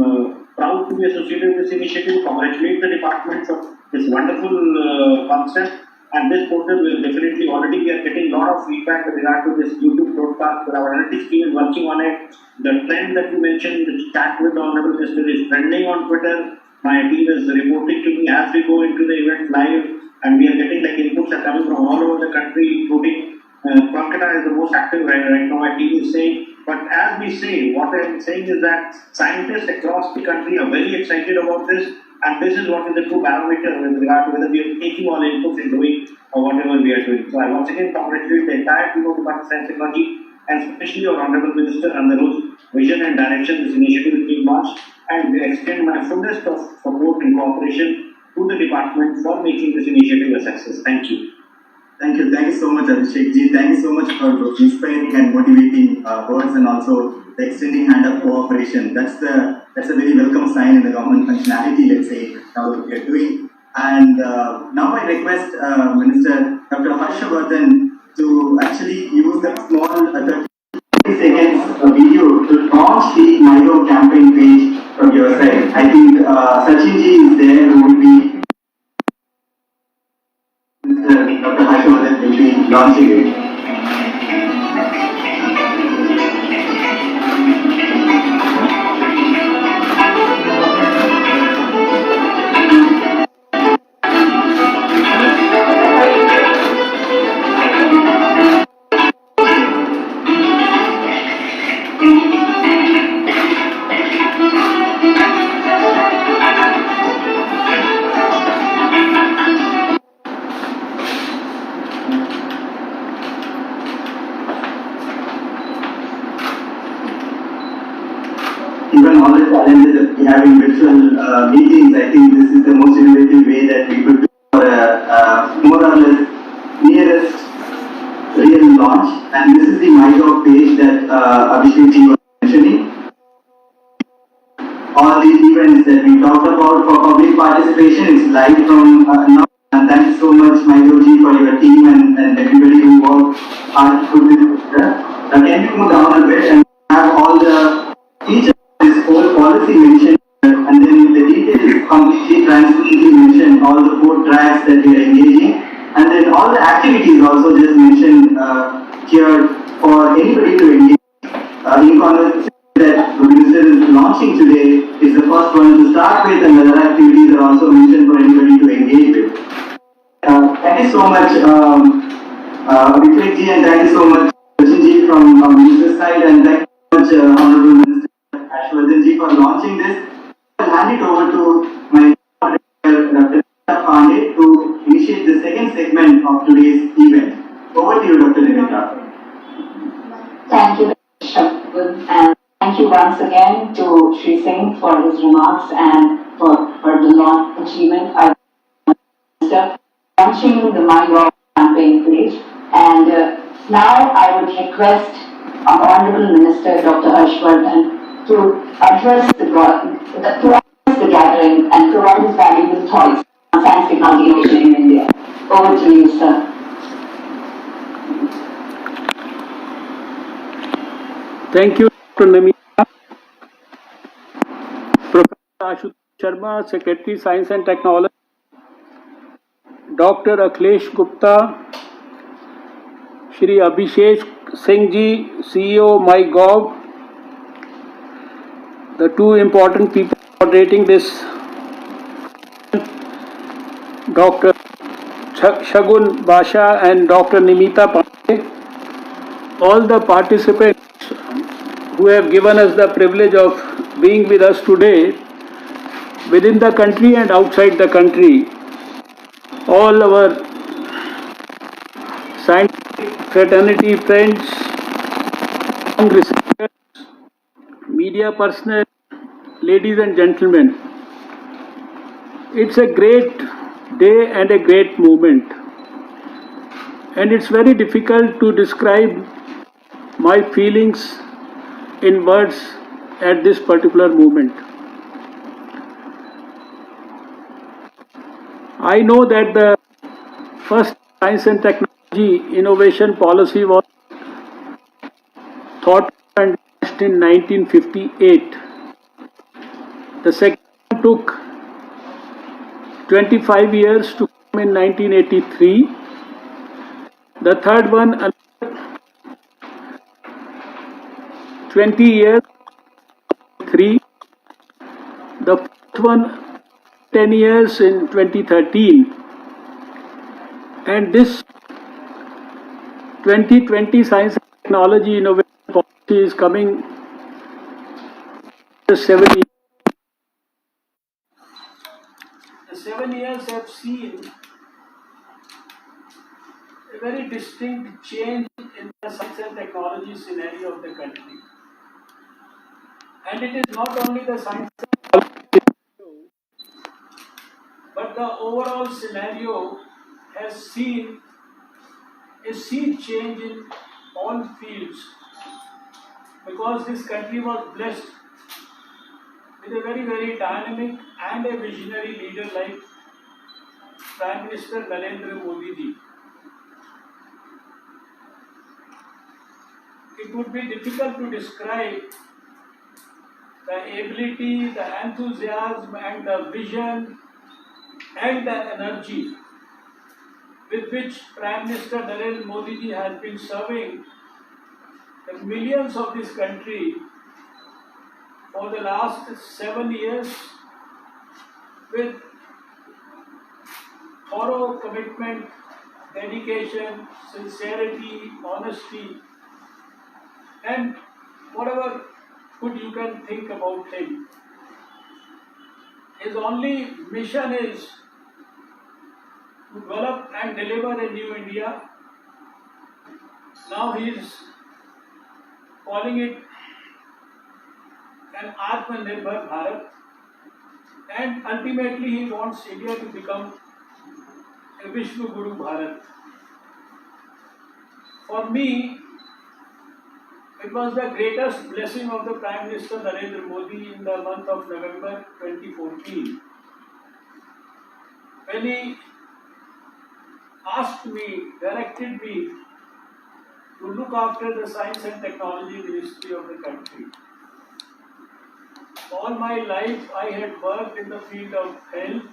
proud to be associated with this initiative. Congratulate the department for this wonderful concept. And this portal will definitely, already we are getting a lot of feedback with regard to this YouTube broadcast. Our analytics team is working on it. The trend that you mentioned, the chat with the Honorable Minister, is trending on Twitter. My team is reporting to me as we go into the event live, and we are getting like inputs are coming from all over the country, including Kolkata is the most active right now, my team is saying. But as we say, what I am saying is that scientists across the country are very excited about this. And this is what is the true barometer with regard to whether we are taking all inputs and doing or whatever we are doing. So I once again congratulate the entire team of Department of Science and Technology, and especially our Honorable Minister under whose vision and direction this initiative is being launched, and we extend my fullest of support and cooperation to the department for making this initiative a success. Thank you. Thank you so much, Abhishek ji. Thank you so much for inspiring and motivating words, and also the extending hand of cooperation. That's a very welcome sign in the government functionality, let's say, now that we are doing. And now I request Minister Dr. Vardhan to actually use that small 30 seconds video to launch the MyGov campaign page from your side. I think Sachin ji is there, who will be Dr. Vardhan will be launching it. Even all the challenges that we have in virtual meetings, I think this is the most innovative way that we could do for a more or less nearest real launch. And this is the MyGov page that Abhishek ji was mentioning. All these events that we talked about for public participation is live from now. And thank you so much, MyGov ji, for your team and everybody who worked hard to this. Can you move down a bit and have all the features? This whole policy mentioned, and then the details completely transparently mentioned, all the 4 tracks that we are engaging, and then all the activities also just mentioned here for anybody to engage in conversation that the Minister is launching today is the first one to start with, and other activities are also mentioned for anybody to engage with. Thank you so much, Abhishek ji, and thank you so much, Sachin ji from Minister's side, and thank you so much, Honorable Minister Vardhan ji, for launching this. I'll hand it over to my Dr. Pandey to initiate the second segment of today's event. Over to you, Dr. Nivita. Thank you, Dr. and thank you, once again to Shri Singh for his remarks and for the long achievement. I launching the MyGov campaign page. And now I would request our Honorable Minister Dr. Harshvardhan to address the gathering and provide his valuable thoughts on science technology innovation in India. Over to you, sir. Thank you, Dr. Namita. Professor Ashutosh Sharma, Secretary Science and Technology, Dr. Akhilesh Gupta, Shri Abhishek Singh Ji, CEO MyGov, the two important people moderating this, Dr. Shagun Basha and Dr. Nimita Pandey, all the participants who have given us the privilege of being with us today, within the country and outside the country, all our scientific fraternity friends, young researchers, media personnel, ladies and gentlemen. It's a great day and a great moment. And it's very difficult to describe my feelings in words at this particular moment. I know that the first science and technology innovation policy was thought and launched in 1958. The second one took 25 years to come in 1983. The third one, another 20 years, 3. The fourth one, 10 years in 2013. And this 2020 Science and Technology Innovation Policy is coming 7 years. The 7 years have seen a very distinct change in the science and technology scenario of the country. And it is not only the science and technology scenario, but the overall scenario has seen a sea change in all fields, because this country was blessed with a very, very dynamic and a visionary leader like Prime Minister Narendra Modi ji. It would be difficult to describe the ability, the enthusiasm and the vision and the energy with which Prime Minister Narendra Modi ji has been serving the millions of this country for the last 7 years with thorough commitment, dedication, sincerity, honesty, and whatever good you can think about him. His only mission is to develop and deliver a new India. Now he is calling it an Atmanirbhar Bharat, and ultimately he wants India to become a Vishnu Guru Bharat. For me, it was the greatest blessing of the Prime Minister Narendra Modi in the month of November 2014, when he asked me, directed me to look after the Science and Technology Ministry of the country. All my life I had worked in the field of health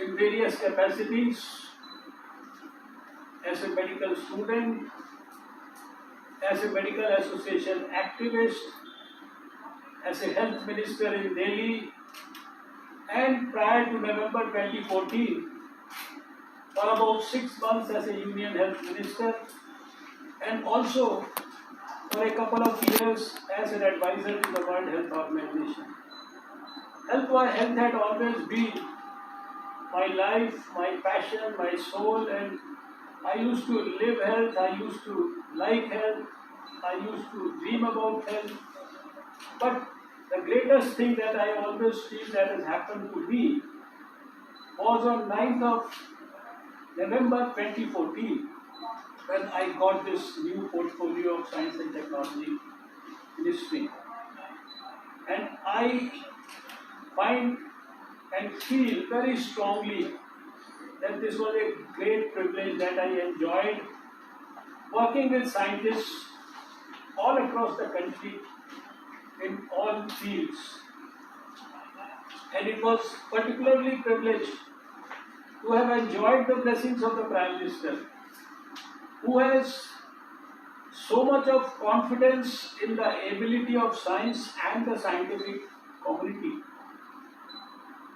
in various capacities, as a medical student, as a medical association activist, as a health minister in Delhi, and prior to November 2014, for about 6 months as a Union Health Minister, and also for a couple of years as an advisor to the World Health Organization. Health had always been my life, my passion, my soul, and I used to live health, I used to like health, I used to dream about health. But the greatest thing that I always feel that has happened to me was on 9th of November 2014 when I got this new portfolio of science and technology ministry. And I find and feel very strongly that this was a great privilege that I enjoyed working with scientists all across the country in all fields. And it was particularly privileged to have enjoyed the blessings of the Prime Minister, who has so much of confidence in the ability of science and the scientific community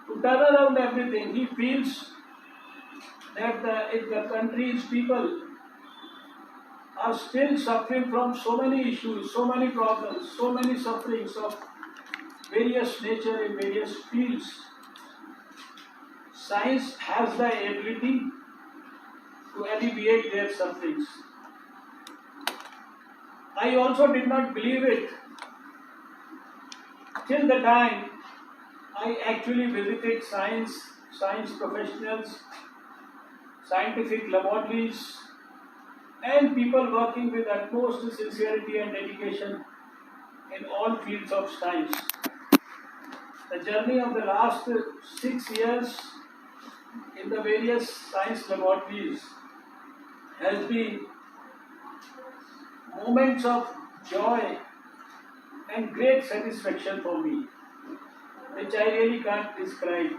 to turn around everything. He feels that if the country's people are still suffering from so many issues, so many problems, so many sufferings of various nature in various fields, science has the ability to alleviate their sufferings. I also did not believe it till the time I actually visited science professionals, scientific laboratories, and people working with utmost sincerity and dedication in all fields of science. The journey of the last 6 years in the various science laboratories has been moments of joy and great satisfaction for me, which I really can't describe.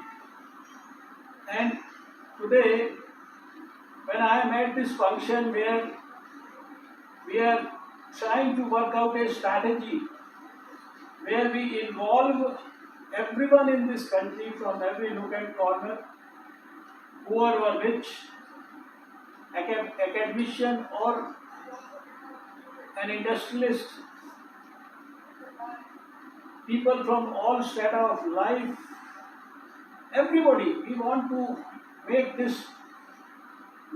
And today, when I am at this function where we are trying to work out a strategy where we involve everyone in this country from every nook and corner, poor or rich, academician or an industrialist, people from all strata of life, everybody, we want to make this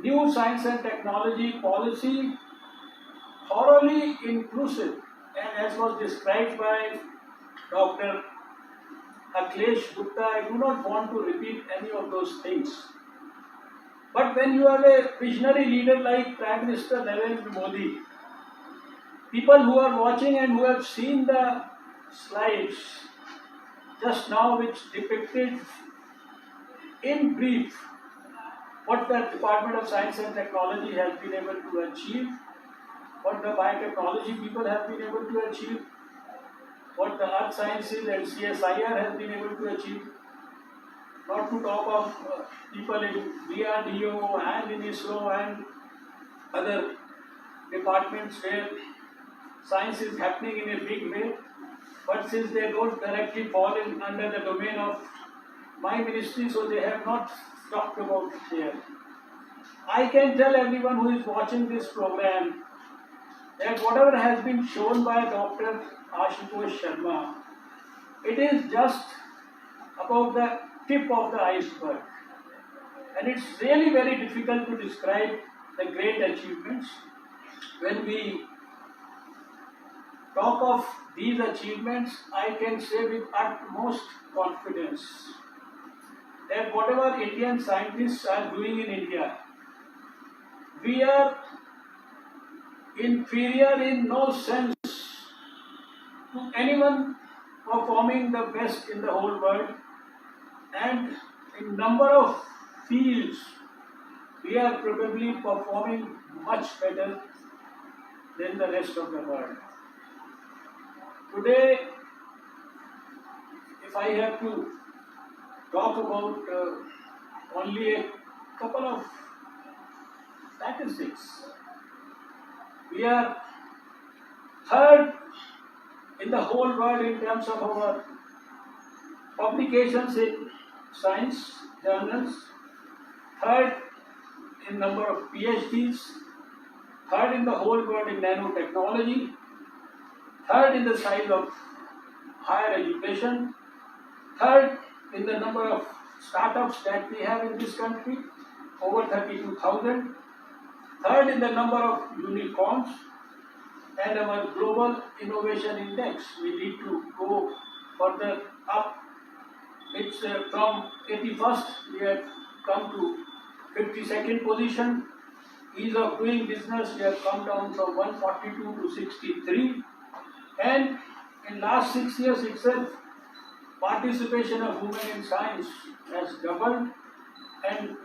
new science and technology policy thoroughly inclusive, and as was described by Dr. Akhilesh Gupta, I do not want to repeat any of those things. But when you are a visionary leader like Prime Minister Narendra Modi, people who are watching and who have seen the slides just now which depicted in brief what the Department of Science and Technology has been able to achieve, what the biotechnology people have been able to achieve, what the Earth Sciences and CSIR has been able to achieve, not to talk of people in DRDO and in ISRO and other departments where science is happening in a big way, but since they don't directly fall in under the domain of my ministry, so they have not talked about it here. I can tell everyone who is watching this program that whatever has been shown by Dr. Ashutosh Sharma, it is just about the tip of the iceberg. And it's really very difficult to describe the great achievements. When we talk of these achievements, I can say with utmost confidence that whatever Indian scientists are doing in India, we are inferior in no sense to anyone performing the best in the whole world, and in number of fields we are probably performing much better than the rest of the world. Today, if I have to talk about only a couple of statistics, we are third in the whole world in terms of our publications in science journals, third in number of PhDs, third in the whole world in nanotechnology, third in the size of higher education, third in the number of startups that we have in this country, over 32,000, third in the number of unicorns, and our global innovation index. We need to go further up. It's from 81st, we have come to 52nd position. Ease of doing business, we have come down from 142 to 63. And in last 6 years itself, participation of women in science has doubled, and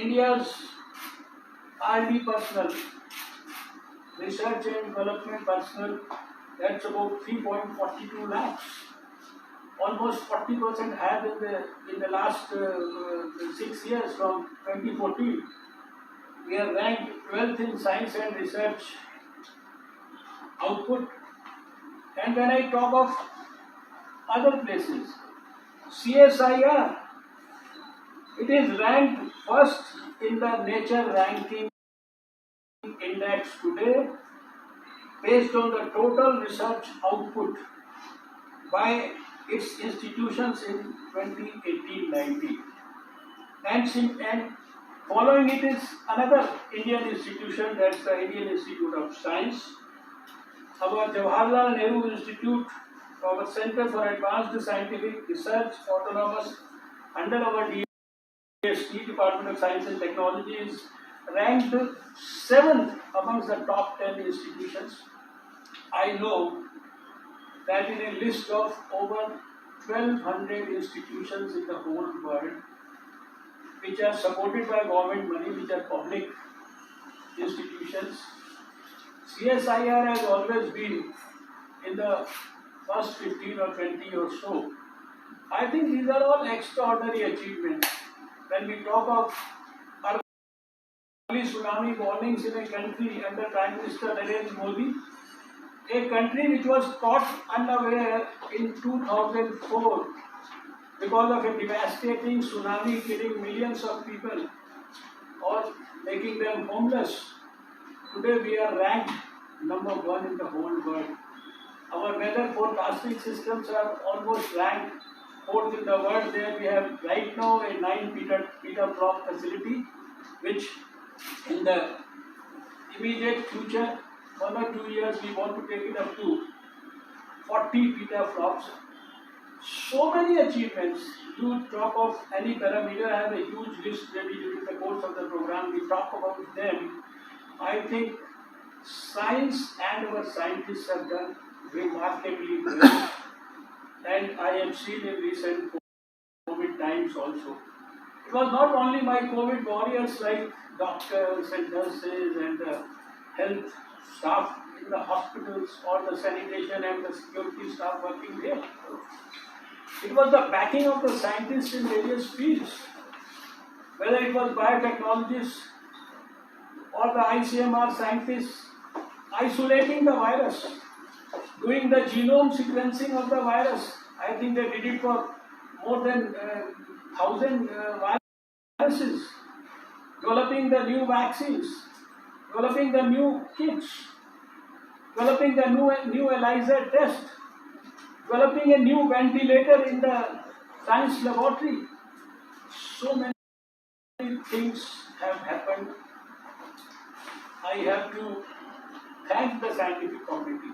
India's R&D personnel, research and development personnel, that's about 3.42 lakhs, almost 40% higher in the last 6 years from 2014. We are ranked 12th in science and research output. And when I talk of other places, CSIR, it is ranked first in the Nature ranking index today based on the total research output by its institutions in 2018-19. And following it is another Indian institution, that's the Indian Institute of Science. Our Jawaharlal Nehru Institute, our Center for Advanced Scientific Research, autonomous under our DST, Department of Science and Technology, is ranked 7th amongst the top 10 institutions. I know that in a list of over 1200 institutions in the whole world, which are supported by government money, which are public institutions, CSIR has always been in the first 15 or 20 or so. I think these are all extraordinary achievements. When we talk of early tsunami warnings in a country under Prime Minister Narendra Modi, a country which was caught unaware in 2004 because of a devastating tsunami killing millions of people or making them homeless. Today we are ranked number 1 in the whole world. Our weather forecasting systems are almost ranked 4th in the world. There we have right now a 9 petaflop facility, which in the immediate future, 1 or 2 years, we want to take it up to 40 petaflops. So many achievements. You talk of any parameter, I have a huge list maybe during the course of the program. We talk about them. I think science and our scientists have done remarkably well. And I have seen in recent COVID times also. It was not only my COVID warriors like doctors and nurses and the health staff in the hospitals or the sanitation and the security staff working there. It was the backing of the scientists in various fields, whether it was biotechnologists or the ICMR scientists isolating the virus, doing the genome sequencing of the virus. I think they did it for more than 1,000 viruses, developing the new vaccines, developing the new kits, developing the new ELISA test, developing a new ventilator in the science laboratory. So many things have happened. I have to thank the scientific community.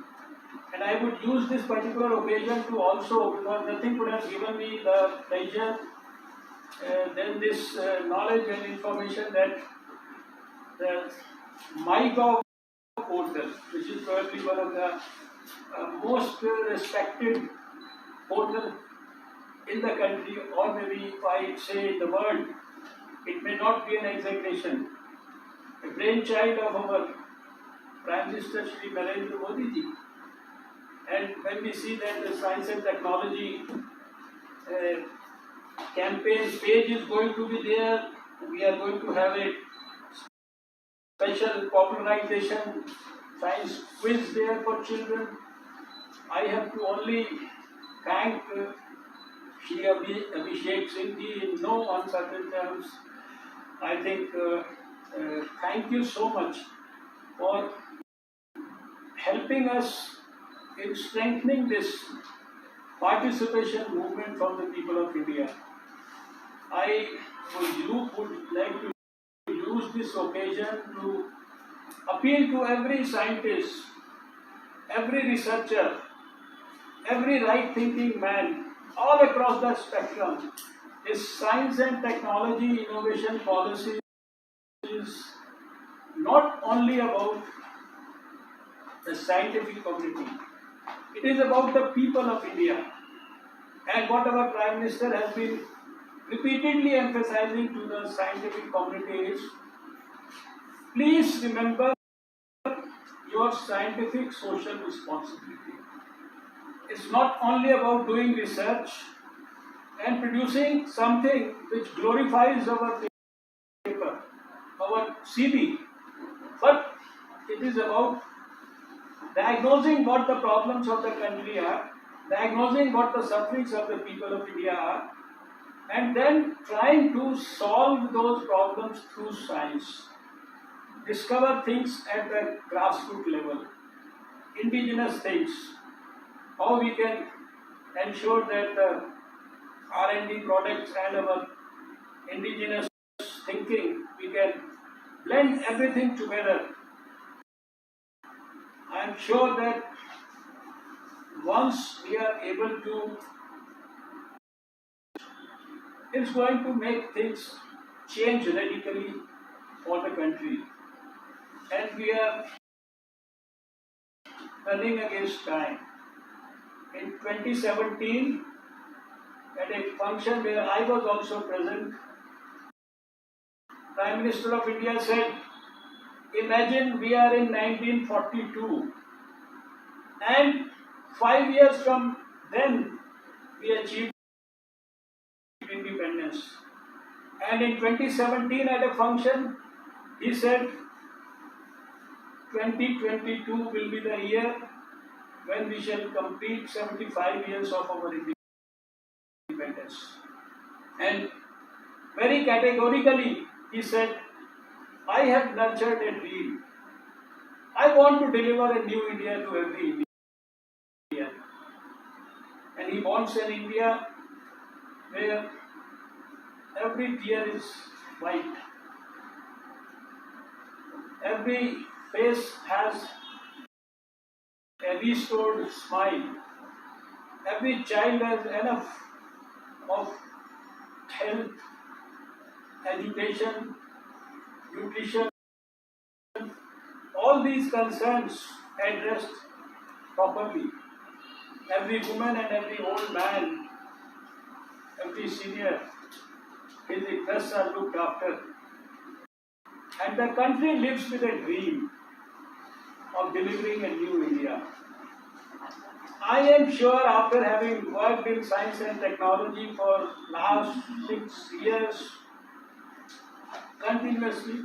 And I would use this particular occasion to also, because nothing could have given me the pleasure than this knowledge and information that the MyGov portal, which is probably one of the most respected portal in the country, or maybe if I say in the world, it may not be an exaggeration. A brainchild of our Prime Minister Shri Narendra Modi ji. And when we see that the science and technology campaign page is going to be there, we are going to have a special popularization science quiz there for children. I have to only thank Shri Abhishek Singh ji in no uncertain terms. I think thank you so much for helping us in strengthening this participation movement from the people of India. I would like to use this occasion to appeal to every scientist every researcher, every right-thinking man, all across the spectrum, is science and technology innovation policy is not only about the scientific community, it is about the people of India. And what our Prime Minister has been repeatedly emphasizing to the scientific community is, please remember your scientific social responsibility. It's not only about doing research and producing something which glorifies our paper, our CV, but it is about diagnosing what the problems of the country are, diagnosing what the sufferings of the people of India are, and then trying to solve those problems through science. Discover things at the grassroots level, indigenous things, how we can ensure that the R&D products and our indigenous thinking, we can blend everything together. I am sure that once we are able to, it's going to make things change radically for the country. And we are running against time. In 2017, at a function where I was also present, Prime Minister of India said, imagine we are in 1942 and 5 years from then we achieved independence. And in 2017 at a function, he said 2022 will be the year when we shall complete 75 years of our independence. And very categorically, he said, I have nurtured a dream. I want to deliver a new India to every Indian. And he wants an India where every tear is white. Every face has a restored smile. Every child has enough of health, education, nutrition, all these concerns addressed properly. Every woman and every old man, every senior, his interests are looked after. And the country lives with a dream of delivering a new India. I am sure after having worked in science and technology for last 6 years continuously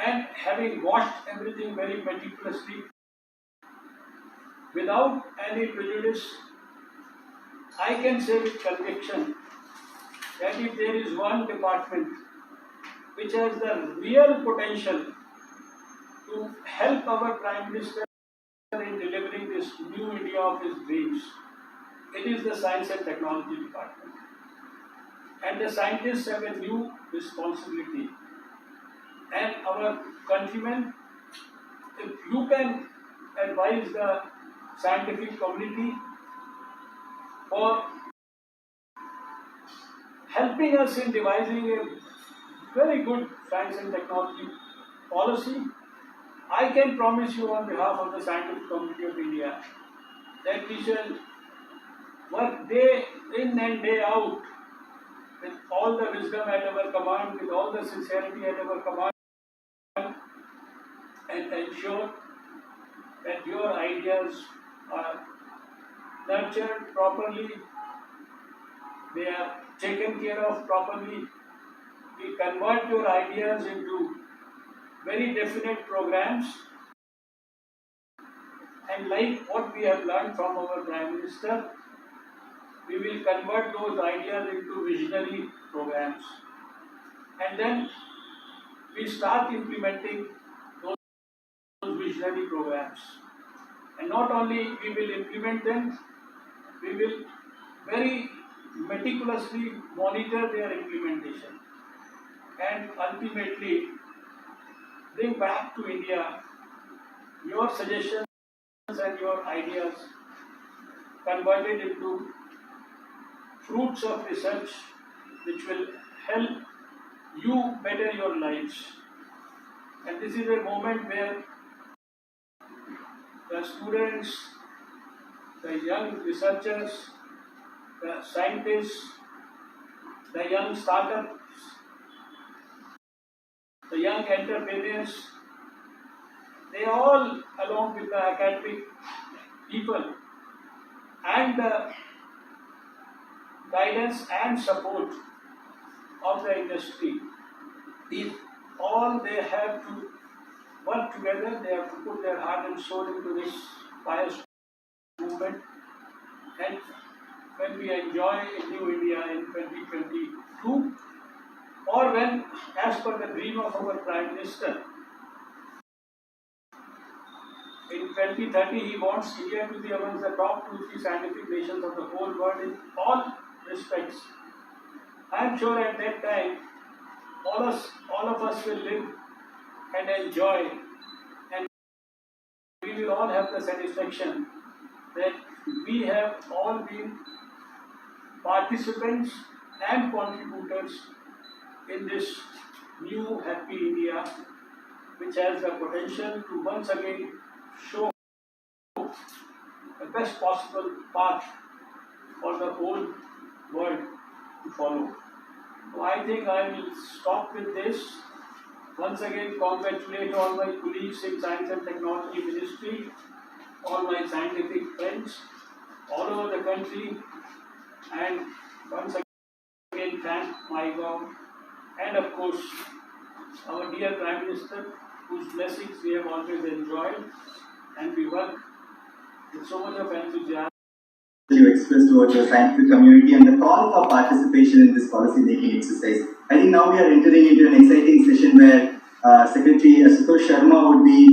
and having watched everything very meticulously without any prejudice, I can say with conviction that if there is one department which has the real potential to help our Prime Minister in delivering this new India of his dreams, it is the Science and Technology Department. And the scientists have a new responsibility. And our countrymen, if you can advise the scientific community for helping us in devising a very good science and technology policy, I can promise you on behalf of the scientific community of India that we shall work day in and day out with all the wisdom at our command, with all the sincerity at our command, and ensure that your ideas are nurtured properly, they are taken care of properly. We convert your ideas into very definite programs, and like what we have learned from our Prime Minister, we will convert those ideas into visionary programs, and then we start implementing those visionary programs. And not only we will implement them, we will very meticulously monitor their implementation and ultimately bring back to India your suggestions and your ideas converted into fruits of research which will help you better your lives. And this is a moment where the students, the young researchers, the scientists, the young startups, the young entrepreneurs, they all, along with the academic people and the guidance and support of the industry, these all they have to work together, they have to put their heart and soul into this pious movement. And when we enjoy a new India in 2022, or when, as per the dream of our Prime Minister, in 2030 he wants India to be among the top 2-3 scientific nations of the whole world in all respects. I am sure at that time all of us will live and enjoy, and we will all have the satisfaction that we have all been participants and contributors in this new happy India, which has the potential to once again show the best possible path for the whole world to follow. So I think I will stop with this. Once again, congratulate all my colleagues in Science and Technology Ministry, all my scientific friends all over the country, and once again thank my God and of course our dear Prime Minister, whose blessings we have always enjoyed, and we work with so much of enthusiasm. You expressed towards the scientific community and the call for participation in this policy making exercise. I think now we are entering into an exciting session where Secretary Ashutosh Sharma would be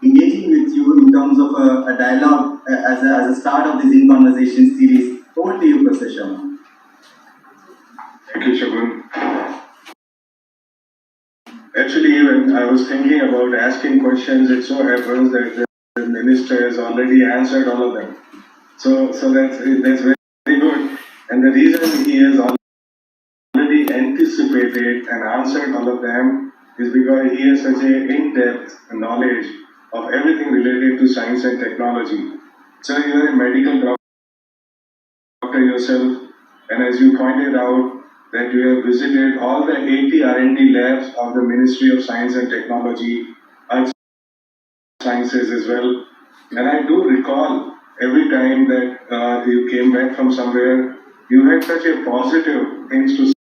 engaging with you in terms of a dialogue as a start of this in-conversation series. Over to you, Professor Sharma. Thank you, Shagun. Actually, when I was thinking about asking questions, it so happens that the minister has already answered all of them. So that's very good. And the reason he has already anticipated and answered all of them is because he has such an in-depth knowledge of everything related to science and technology. So you are a medical doctor yourself, and as you pointed out, that you have visited all the 80 R&D labs of the Ministry of Science and Technology, Earth Sciences as well. And I do recall every time that you came back from somewhere, you had such a positive things to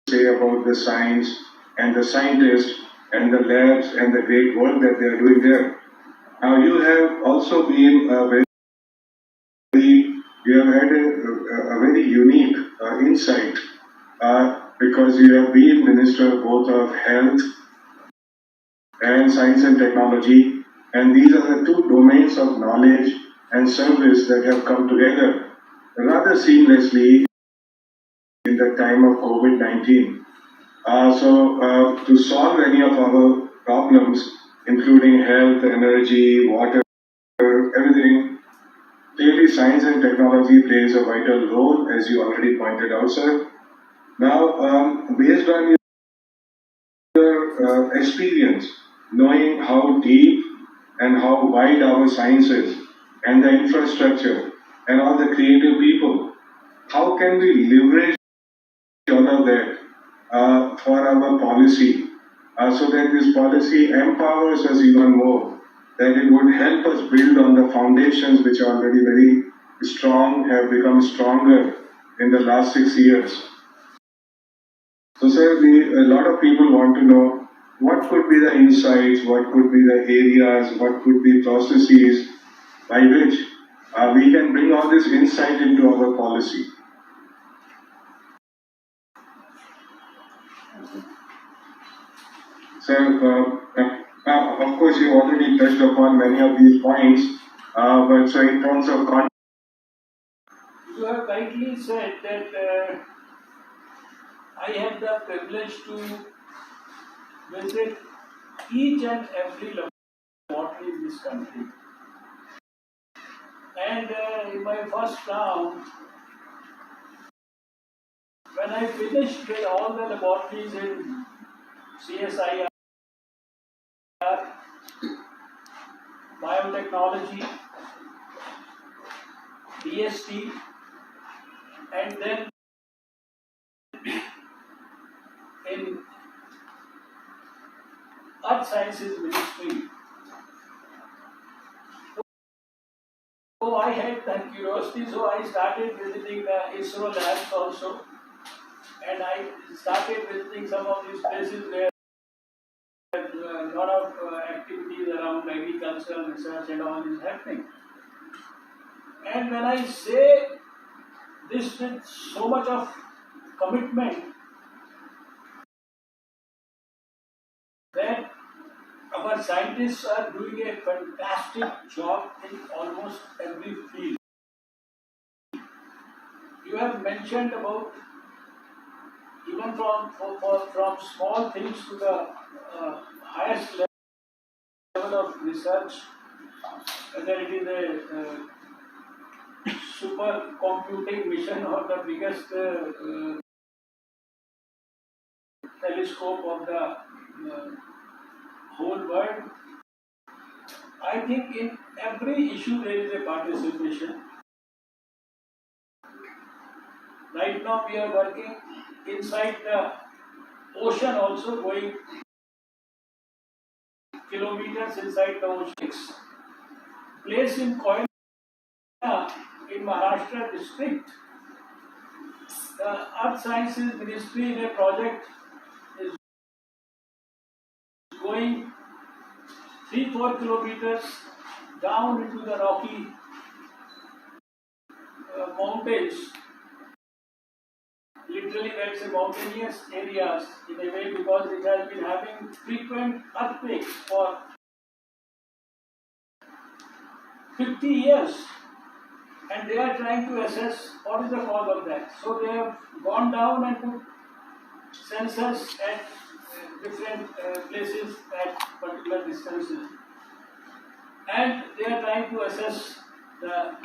say about the science and the scientists and the labs and the great work that they are doing there. Now you have also been you have had a very unique insight because you have been Minister both of Health and Science and Technology, and these are the two domains of knowledge and service that have come together rather seamlessly in the time of COVID-19. So to solve any of our problems, including health, energy, water, everything, clearly science and technology plays a vital role, as you already pointed out, sir. Now, based on your experience, knowing how deep and how wide our science is, and the infrastructure, and all the creative people, how can we leverage all of that for our policy, so that this policy empowers us even more, that it would help us build on the foundations which are already very strong, have become stronger in the last 6 years. So sir, a lot of people want to know what could be the insights, what could be the areas, what could be processes by which we can bring all this insight into our policy. Sir, of course you already touched upon many of these points, but so in terms of content, you have rightly said that I have the privilege to visit each and every laboratory in this country. And in my first round, when I finished with all the laboratories in CSIR, biotechnology, DST, and then in Earth Sciences Ministry. So I had that curiosity, so I started visiting the ISRO labs also, and I started visiting some of these places where a lot of activities around agricultural research and all is happening. And when I say this with so much of commitment, that our scientists are doing a fantastic job in almost every field. You have mentioned about even from small things to the highest level of research, whether it is a super computing mission or the biggest telescope of the whole world. I think in every issue there is a participation. Right now we are working inside the ocean also, going kilometers inside the ocean. Place in Koyana in Maharashtra district, the Earth Sciences Ministry in a project is going 3-4 kilometers down into the rocky mountains. Literally, that's a mountainous areas in a way, because it has been having frequent earthquakes for 50 years, and they are trying to assess what is the cause of that. So they have gone down and put sensors at different places at particular distances, and they are trying to assess the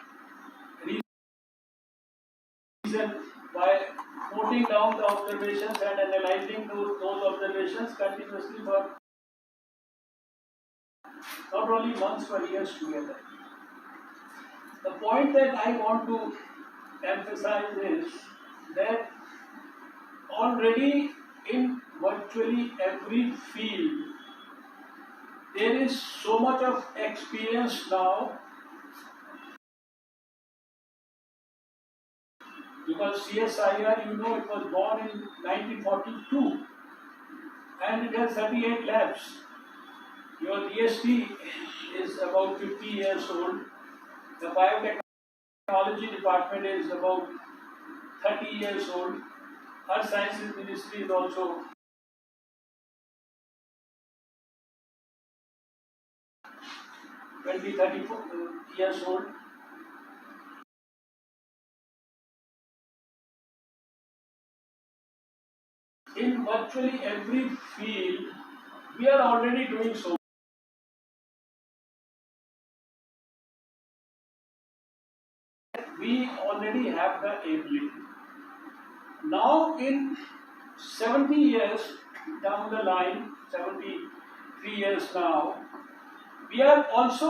reason by noting down the observations and analyzing those observations continuously for not only months but years together. The point that I want to emphasize is that already in virtually every field there is so much of experience now, because CSIR, you know, it was born in 1942 and it has 38 labs. Your DST is about 50 years old. The biotechnology department is about 30 years old. Earth Sciences Ministry is also 34 years old. In virtually every field, we are already doing so. We already have the ability. Now, in 70 years down the line, 73 years now, we are also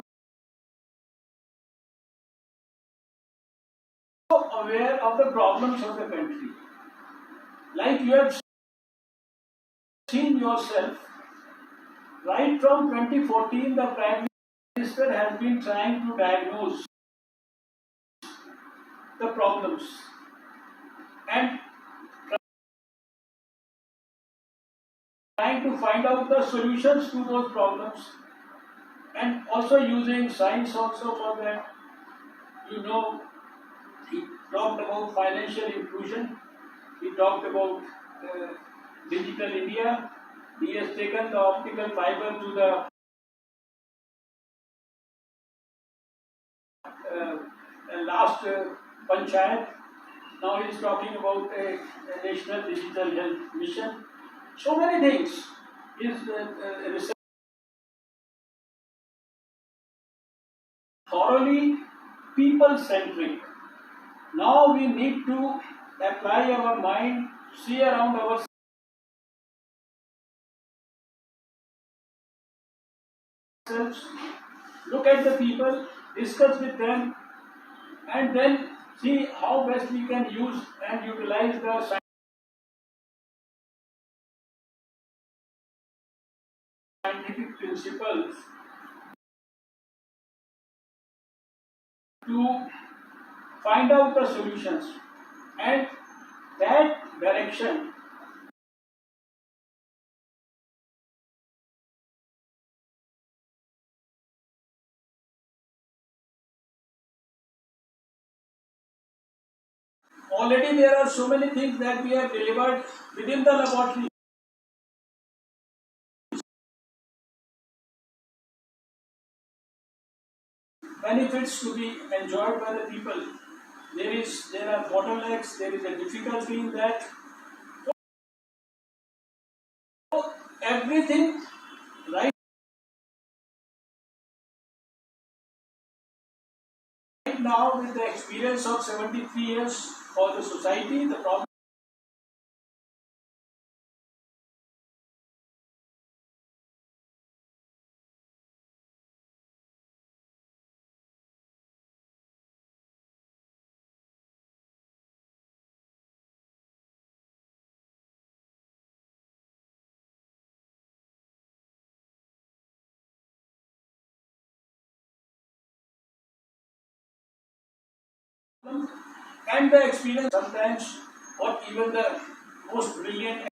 aware of the problems of the country. Like you have seen yourself, right from 2014, the Prime Minister has been trying to diagnose the problems and trying to find out the solutions to those problems, and also using science also for that. You know, he talked about financial inclusion, he talked about digital India, he has taken the optical fiber to the last panchayat. Now he is talking about a national digital health mission. So many things. His research thoroughly, people people centric. Now we need to apply our mind, see around ourselves, look at the people, discuss with them, and then see how best we can use and utilize the scientific principles to find out the solutions, and that direction already there are so many things that we have delivered within the laboratory. Benefits to be enjoyed by the people. There are bottlenecks, there is a difficulty in that. So everything right now with the experience of 73 years for the society, the problem and the experience sometimes what even the most brilliant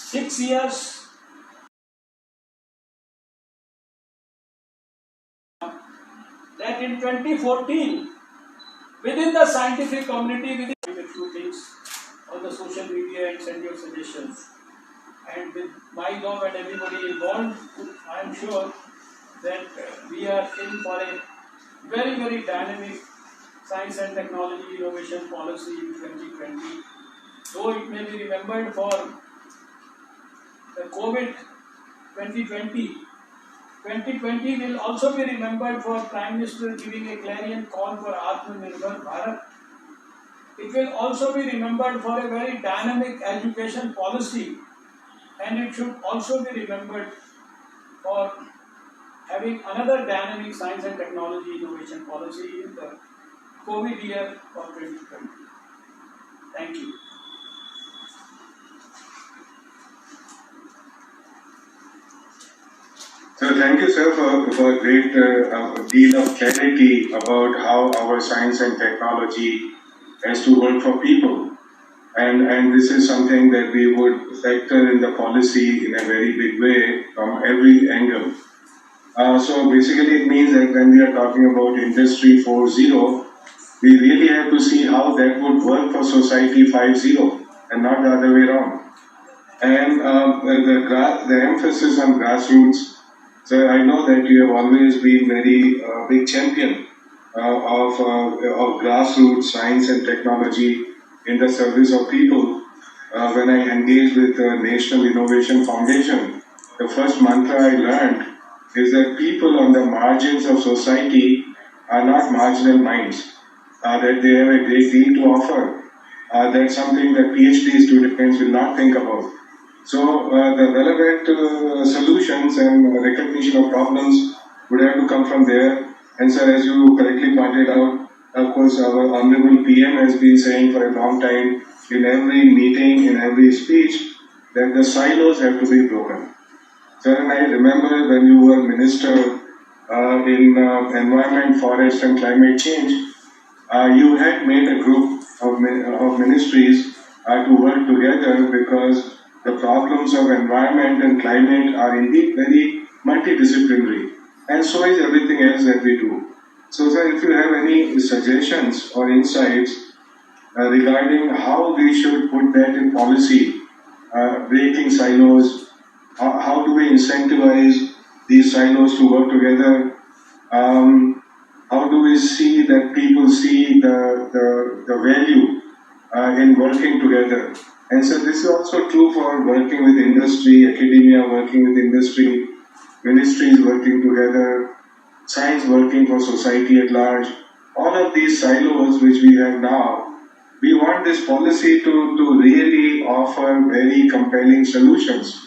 6 years that in 2014, within the scientific community, within a few things on the social media and send your suggestions. And with MyGov and everybody involved, I am sure that we are in for a very, very dynamic science and technology innovation policy in 2020. Though it may be remembered for the COVID 2020, 2020 will also be remembered for Prime Minister giving a clarion call for Atmanirbhar Bharat. It will also be remembered for a very dynamic education policy, and it should also be remembered for having another dynamic science and technology innovation policy in the COVID year of 2020. Thank you. So thank you, sir, for a great deal of clarity about how our science and technology has to work for people. And this is something that we would factor in the policy in a very big way from every angle. So basically it means that when we are talking about Industry 4.0, we really have to see how that would work for Society 5.0 and not the other way around. And the emphasis on grassroots. So I know that you have always been very big champion of grassroots science and technology in the service of people. When I engaged with the National Innovation Foundation, the first mantra I learned is that people on the margins of society are not marginal minds, that they have a great deal to offer. That's something that PhD students will not think about. So the relevant solutions and recognition of problems would have to come from there. And sir, as you correctly pointed out, of course, our Honorable PM has been saying for a long time in every meeting, in every speech, that the silos have to be broken. Sir, and I remember when you were Minister in Environment, Forest and Climate Change, you had made a group of ministries to work together because the problems of environment and climate are indeed very multidisciplinary, and so is everything else that we do. So, sir, if you have any suggestions or insights regarding how we should put that in policy, breaking silos, how do we incentivize these silos to work together? How do we see that people see the value in working together? And so this is also true for working with industry, academia working with industry, ministries working together, science working for society at large. All of these silos which we have now, we want this policy to really offer very compelling solutions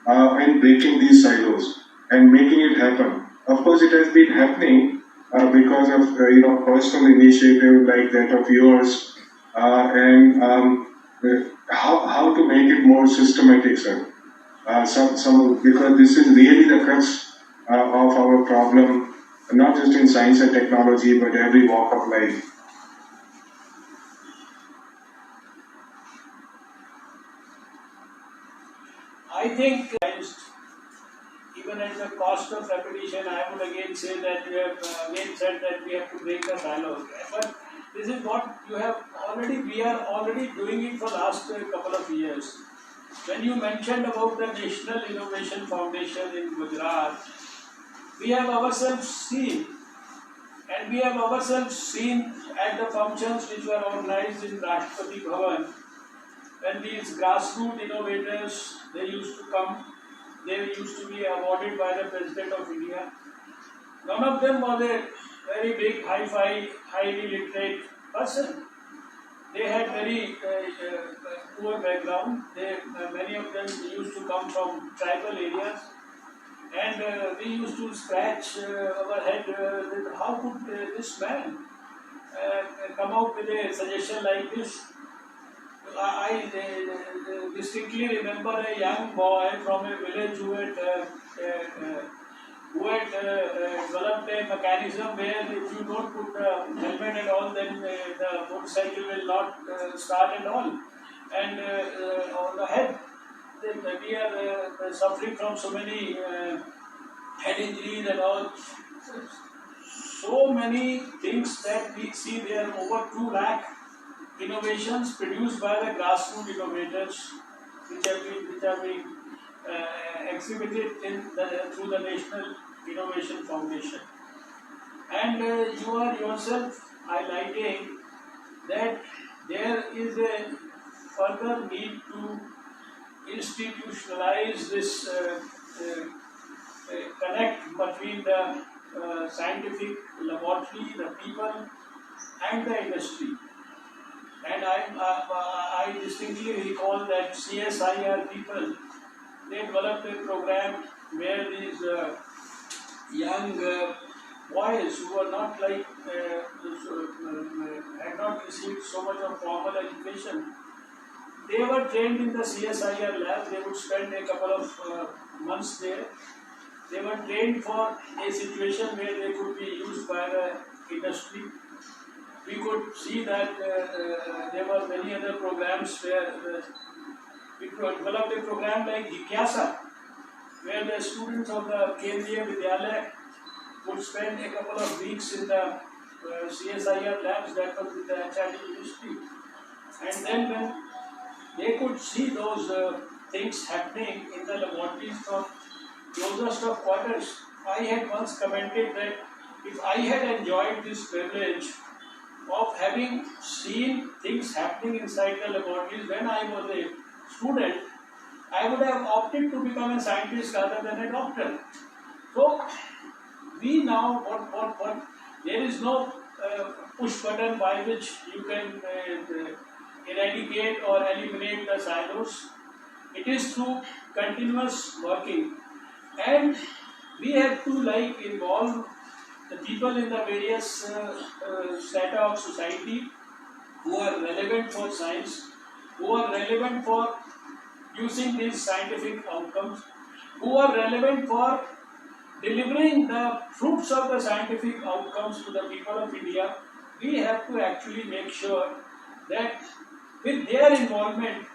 in breaking these silos and making it happen. Of course, it has been happening because of personal initiative like that of yours, and how to make it more systematic, sir. Because this is really the crux of our problem, not just in science and technology, but every walk of life. I think, even at the cost of repetition, I would again say that you have again said that we have to break the silos. But this is what we are already doing it for last couple of years. When you mentioned about the National Innovation Foundation in Gujarat, we have ourselves seen at the functions which were organized in Rashtrapati Bhavan, when these grassroots innovators, they used to be awarded by the President of India. None of them was a very big, hi-fi, highly literate person. They had very poor background. Many of them used to come from tribal areas, and we used to scratch our head with how could this man come out with a suggestion like this. I distinctly remember a young boy from a village who had developed a mechanism where if you don't put the helmet at all, then the motorcycle will not start at all, and on the head. we are suffering from so many head injuries and all. So many things that we see there, over 2 lakh innovations produced by the grassroots innovators, which have been exhibited through the National Innovation Foundation. And you are yourself highlighting that there is a further need to institutionalize this connect between the scientific laboratory, the people, and the industry. And I distinctly recall that CSIR people, they developed a program where these young boys who were not like had not received so much of formal education, they were trained in the CSIR lab. They would spend a couple of months there. They were trained for a situation where they could be used by the industry. We could see that there were many other programs where we developed a program like Jigyasa, where the students of the Kendriya Vidyalaya would spend a couple of weeks in the CSIR labs that was with the HRD ministry. And then when they could see those things happening in the laboratories from closest of quarters, I had once commented that if I had enjoyed this privilege of having seen things happening inside the laboratories when I was a student, I would have opted to become a scientist rather than a doctor. So, we now, there is no push button by which you can eradicate or eliminate the silos. It is through continuous working. And we have to involve the people in the various strata of society who are relevant for science, who are relevant for using these scientific outcomes, who are relevant for delivering the fruits of the scientific outcomes to the people of India. We have to actually make sure that with their involvement,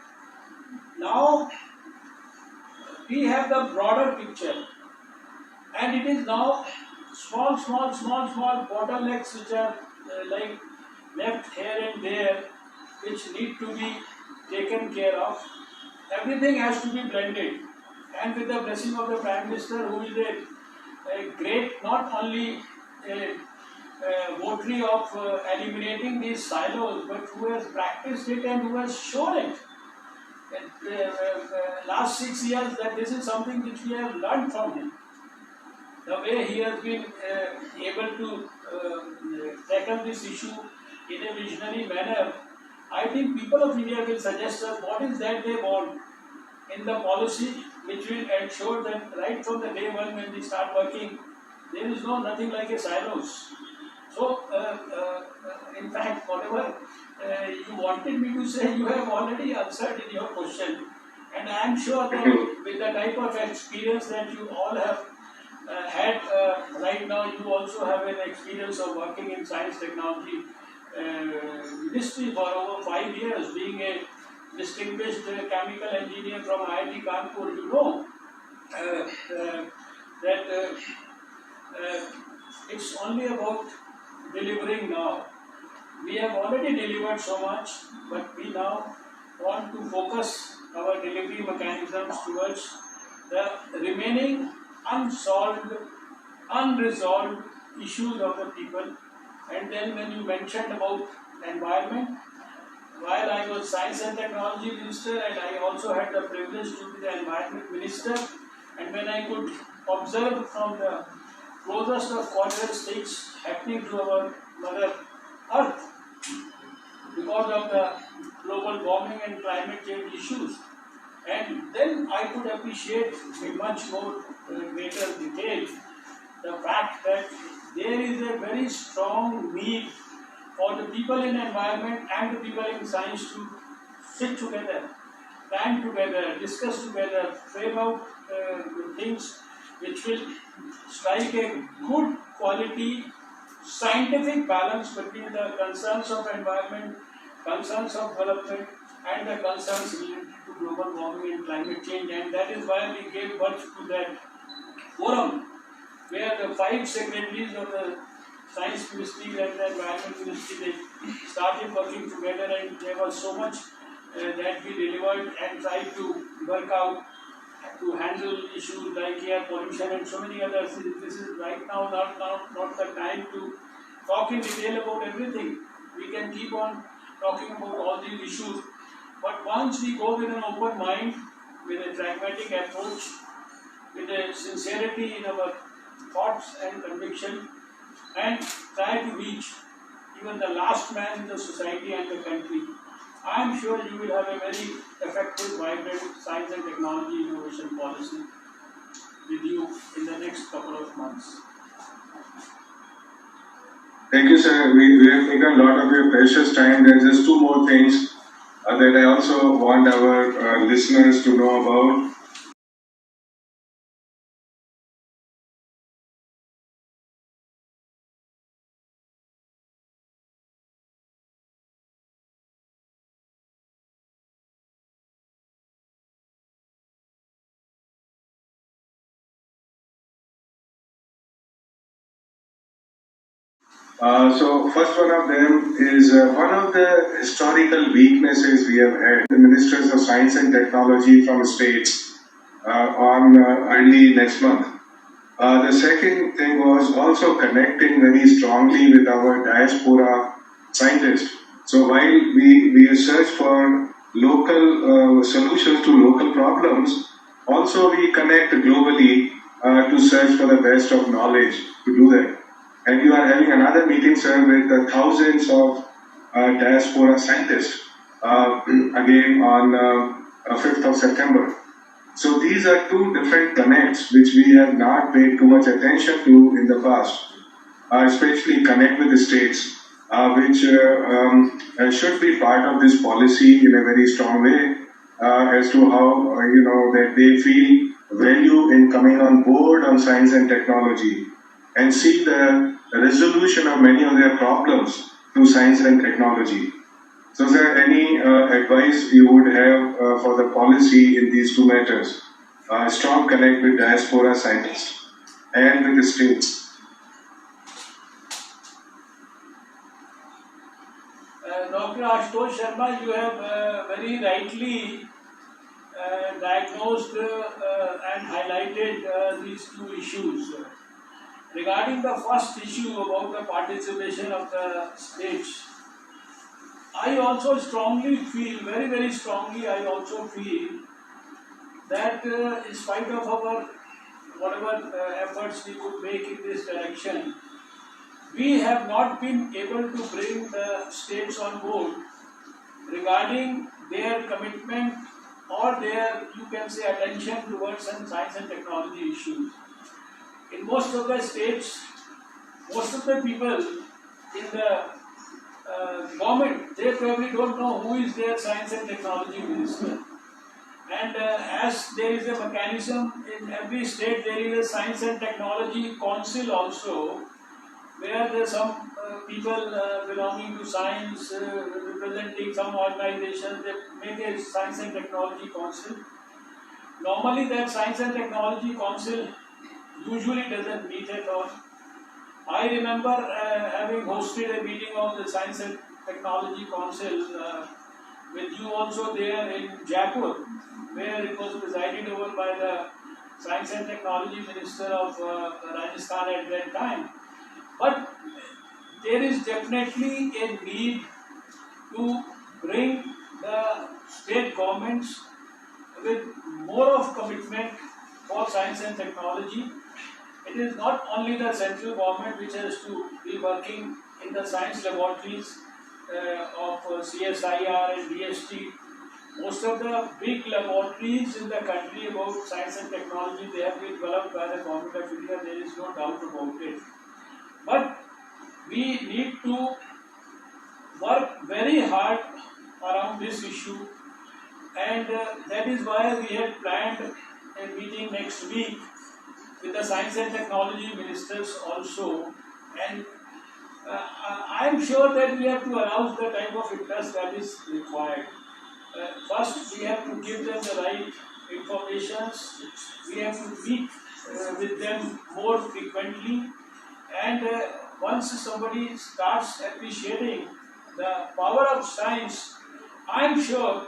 now we have the broader picture, and it is now small bottlenecks which are left here and there, which need to be taken care of. Everything has to be blended, and with the blessing of the Prime Minister, who is a great, not only a votary of eliminating these silos, but who has practiced it and who has shown it. Last 6 years, that this is something which we have learned from him. The way he has been able to tackle this issue in a visionary manner, I think people of India will suggest us what is that they want in the policy, which will ensure that right from the day one when we start working, there is nothing like a silos. So, in fact, whatever you wanted me to say, you have already answered in your question. And I am sure that with the type of experience that you all have had right now, you also have an experience of working in science technology ministry for over 5 years, being a distinguished chemical engineer from IIT Kanpur. You know that it's only about delivering now. We have already delivered so much, but we now want to focus our delivery mechanisms towards the remaining unsolved, unresolved issues of the people. And then when you mentioned about environment, while I was Science and Technology Minister, and I also had the privilege to be the Environment Minister, and when I could observe from the closest of quarters things happening to our Mother Earth because of the global warming and climate change issues, and then I could appreciate in much more greater detail the fact that there is a very strong need for the people in environment and the people in science to sit together, plan together, discuss together, frame out things which will strike a good quality scientific balance between the concerns of environment, concerns of development, and the concerns related to global warming and climate change, and that is why we gave birth to that forum where the 5 secretaries of the Science Ministry and the Environment Ministry, they started working together, and there was so much that we delivered and tried to work out to handle issues like air pollution and so many others. This is right now not the time to talk in detail about everything. We can keep on talking about all these issues, but once we go with an open mind, with a pragmatic approach, with a sincerity in our thoughts and conviction, and try to reach even the last man in the society and the country, I am sure you will have a very effective, vibrant science and technology innovation policy with you in the next couple of months. Thank you, sir. We have taken a lot of your precious time. There are just 2 more things that I also want our listeners to know about. So first one of them is one of the historical weaknesses we have had. The ministers of science and technology from states on early next month. The second thing was also connecting very strongly with our diaspora scientists. So while we search for local solutions to local problems, also we connect globally to search for the best of knowledge to do that. And you are having another meeting, sir, with thousands of diaspora scientists again on 5th of September. So these are 2 different connects which we have not paid too much attention to in the past, especially connect with the states, which should be part of this policy in a very strong way as to how that they feel value in coming on board on science and technology and see the resolution of many of their problems through science and technology. So, sir, any advice you would have for the policy in these 2 matters? Strong connect with diaspora scientists and with the states. Dr. Ashutosh Sharma, you have very rightly diagnosed and highlighted these 2 issues. Regarding the first issue about the participation of the states, I also strongly feel, very, very strongly, I also feel that in spite of our whatever efforts we could make in this direction, we have not been able to bring the states on board regarding their commitment or their, you can say, attention towards some science and technology issues. In most of the states, most of the people in the government, they probably don't know who is their science and technology minister. And as there is a mechanism in every state, there is a science and technology council also, where there are some people belonging to science, representing some organizations, they make a science and technology council. Normally that science and technology council usually doesn't meet at all. I remember having hosted a meeting of the Science and Technology Council with you also there in Jaipur, where it was presided over by the Science and Technology Minister of Rajasthan at that time. But there is definitely a need to bring the state governments with more of commitment for science and technology. It is not only the central government which has to be working in the science laboratories of CSIR and DST. Most of the big laboratories in the country about science and technology, they have been developed by the government of India, there is no doubt about it. But we need to work very hard around this issue, and that is why we had planned a meeting next week with the science and technology ministers also, and I am sure that we have to arouse the type of interest that is required. First, we have to give them the right informations. We have to meet with them more frequently. And once somebody starts appreciating the power of science, I am sure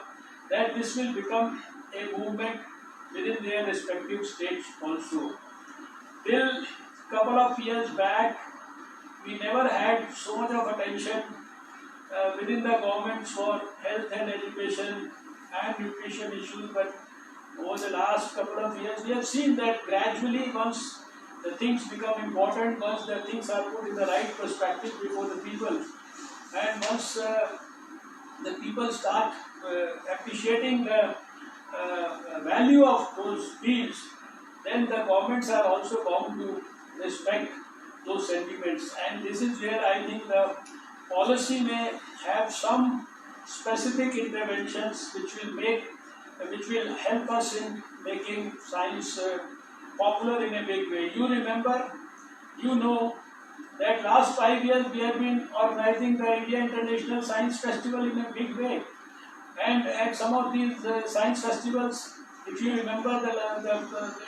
that this will become a movement within their respective states also. Till couple of years back, we never had so much of attention within the government for health and education and nutrition issues, but over the last couple of years, we have seen that gradually, once the things become important, once the things are put in the right perspective before the people, and once the people start appreciating the value of those fields, then the governments are also bound to respect those sentiments. And this is where I think the policy may have some specific interventions which will help us in making science popular in a big way. You remember, you know, that last 5 years we have been organizing the India International Science Festival in a big way. And at some of these science festivals, if you remember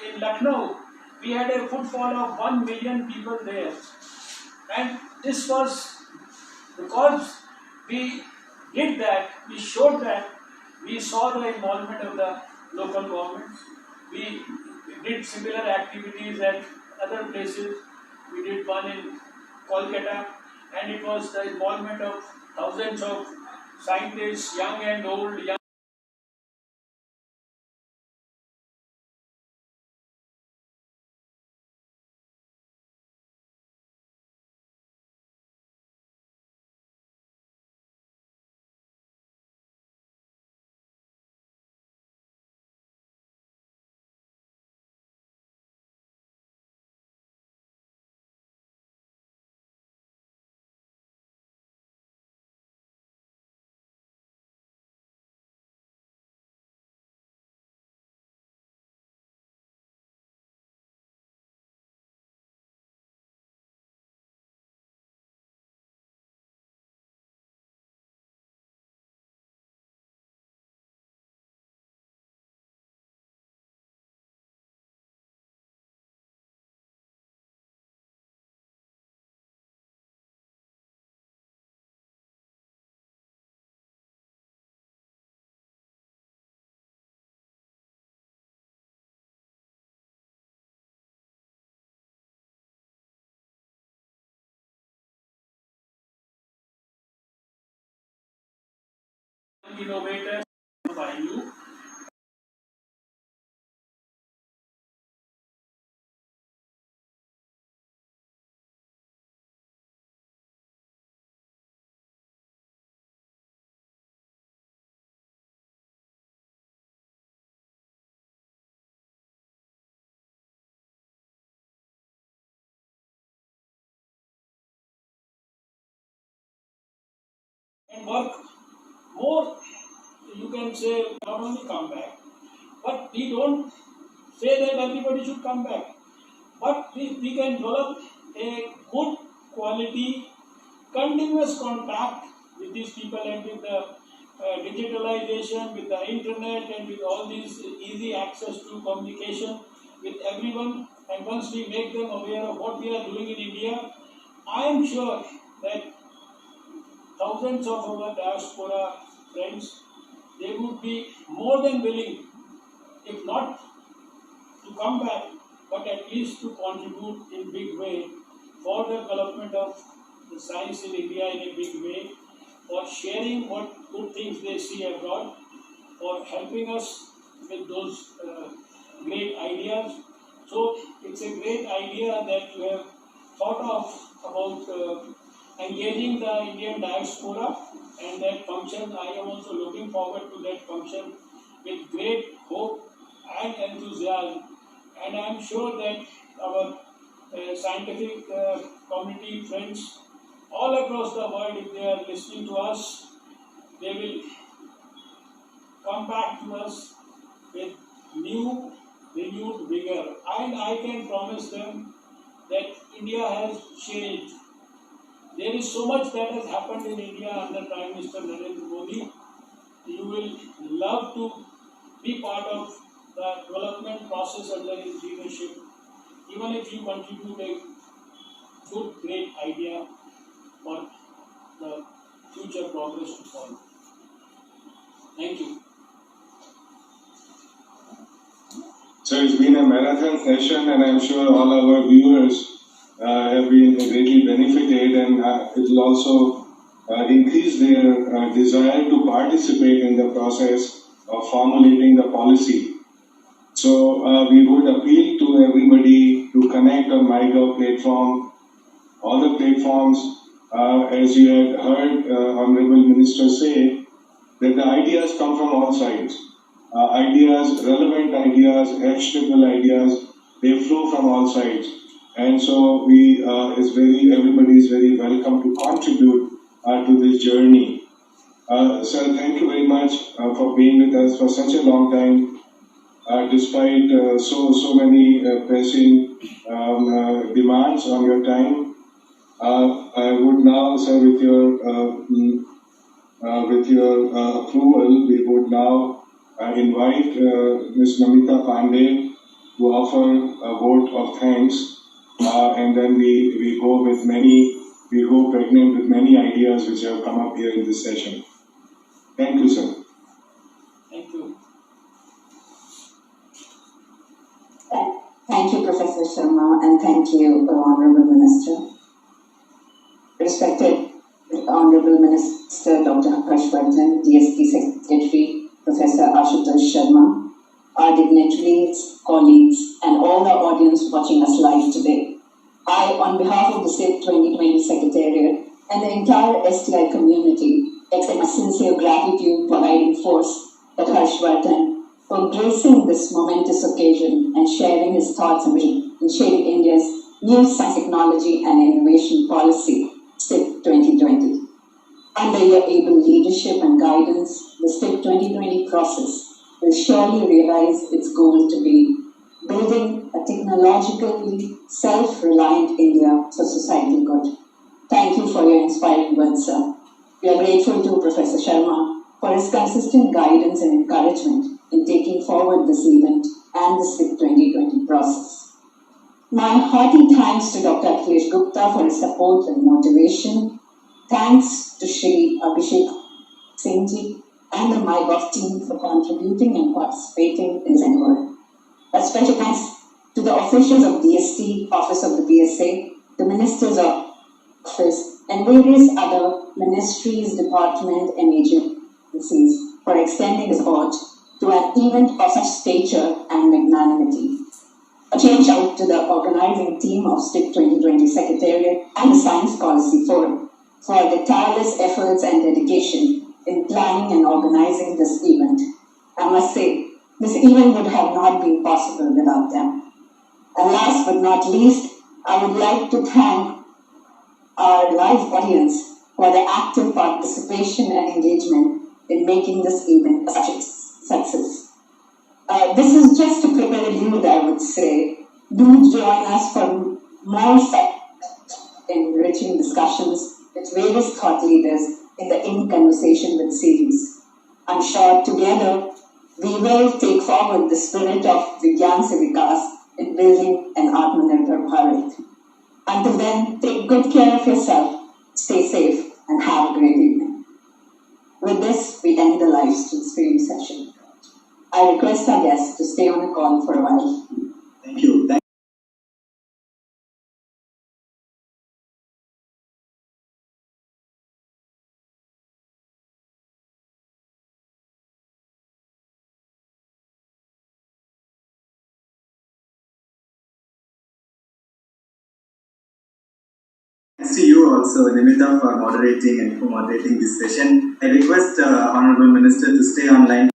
in Lucknow, we had a footfall of 1 million people there. And this was because we did that, we showed that, we saw the involvement of the local government. We did similar activities at other places. We did one in Kolkata, and it was the involvement of thousands of scientists, young and old, young innovators by you. And work more, you can say, not only come back, but we don't say that everybody should come back, but we can develop a good quality, continuous contact with these people, and with the digitalization, with the internet, and with all these easy access to communication with everyone. And once we make them aware of what we are doing in India, I am sure that thousands of our diaspora friends, they would be more than willing, if not to come back, but at least to contribute in big way for the development of the science in India in a big way, for sharing what good things they see abroad, for helping us with those great ideas. So it's a great idea that you have thought of about engaging the Indian diaspora, and that function, I am also looking forward to that function with great hope and enthusiasm. And I am sure that our scientific community friends all across the world, if they are listening to us, they will come back to us with new, renewed vigor. And I can promise them that India has changed. There is so much that has happened in India under Prime Minister Narendra Modi, you will love to be part of the development process under his leadership, even if you contribute a good, great idea for the future progress to follow. Thank you. So it's been a marathon session, and I'm sure all our viewers have been greatly benefited, and it will also increase their desire to participate in the process of formulating the policy. So we would appeal to everybody to connect on MyGov platform, all the platforms, as you had heard Honorable Minister say, that the ideas come from all sides. Ideas, relevant ideas, actionable ideas, they flow from all sides. And so everybody is very welcome to contribute to this journey. Sir, thank you very much for being with us for such a long time, despite so many pressing demands on your time. I would now, sir, with your approval, we would now invite Ms. Namita Pandey to offer a vote of thanks, and then we go pregnant with many ideas which have come up here in this session. Thank you, sir. Thank you. Thank you, Professor Sharma, and thank you, Honorable Minister. Respected Honorable Minister Dr. Harshvardhan, DSP Secretary, Professor Ashutosh Sharma, our dignitaries, colleagues, and all the audience watching us live today. I, on behalf of the SIP 2020 Secretariat and the entire STI community, extend my sincere gratitude for guiding force, Dr. Harshvardhan, for gracing this momentous occasion and sharing his thoughts and vision in shaping India's new science, technology, and innovation policy, SIP 2020. Under your able leadership and guidance, the SIP 2020 process will surely realize its goal to be building a technologically self-reliant India for societal good. Thank you for your inspiring words, sir. We are grateful to Professor Sharma for his consistent guidance and encouragement in taking forward this event and the SIP 2020 process. My hearty thanks to Dr. Akhilesh Gupta for his support and motivation. Thanks to Shri Abhishek Singhji and the MyGov team for contributing and participating in this endeavor. A special thanks to the officials of DST, Office of the BSA, the Minister's Office, and various other ministries, departments, and agencies for extending support to an event of such stature and magnanimity. A change out to the organizing team of STIP 2020 Secretariat and the Science Policy Forum for the tireless efforts and dedication in planning and organizing this event. I must say, this event would have not been possible without them. And last but not least, I would like to thank our live audience for their active participation and engagement in making this event such a success. This is just to prepare you, I would say. Do join us for more such enriching discussions with various thought leaders in the In Conversation with series. I'm sure together we will take forward the spirit of Vigyan Se Vikas in building an Atmanirbhar Bharat. Until then, take good care of yourself, stay safe, and have a great evening. With this, we end the live stream session. I request our guests to stay on the call for a while. Thank you. Thanks to you also, Nimita, for moderating and co-moderating this session. I request Honorable Minister to stay online.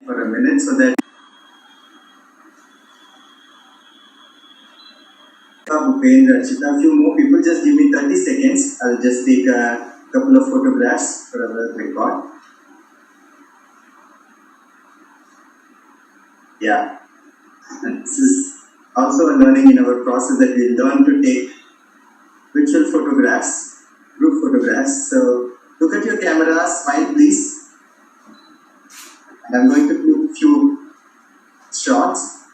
for a minute so that a few more people, just give me 30 seconds. I'll just take a couple of photographs for our record. Yeah, this is also a learning in our process that we learn to take virtual photographs, group photographs. So look at your camera, smile please. And I'm going to do a few shots.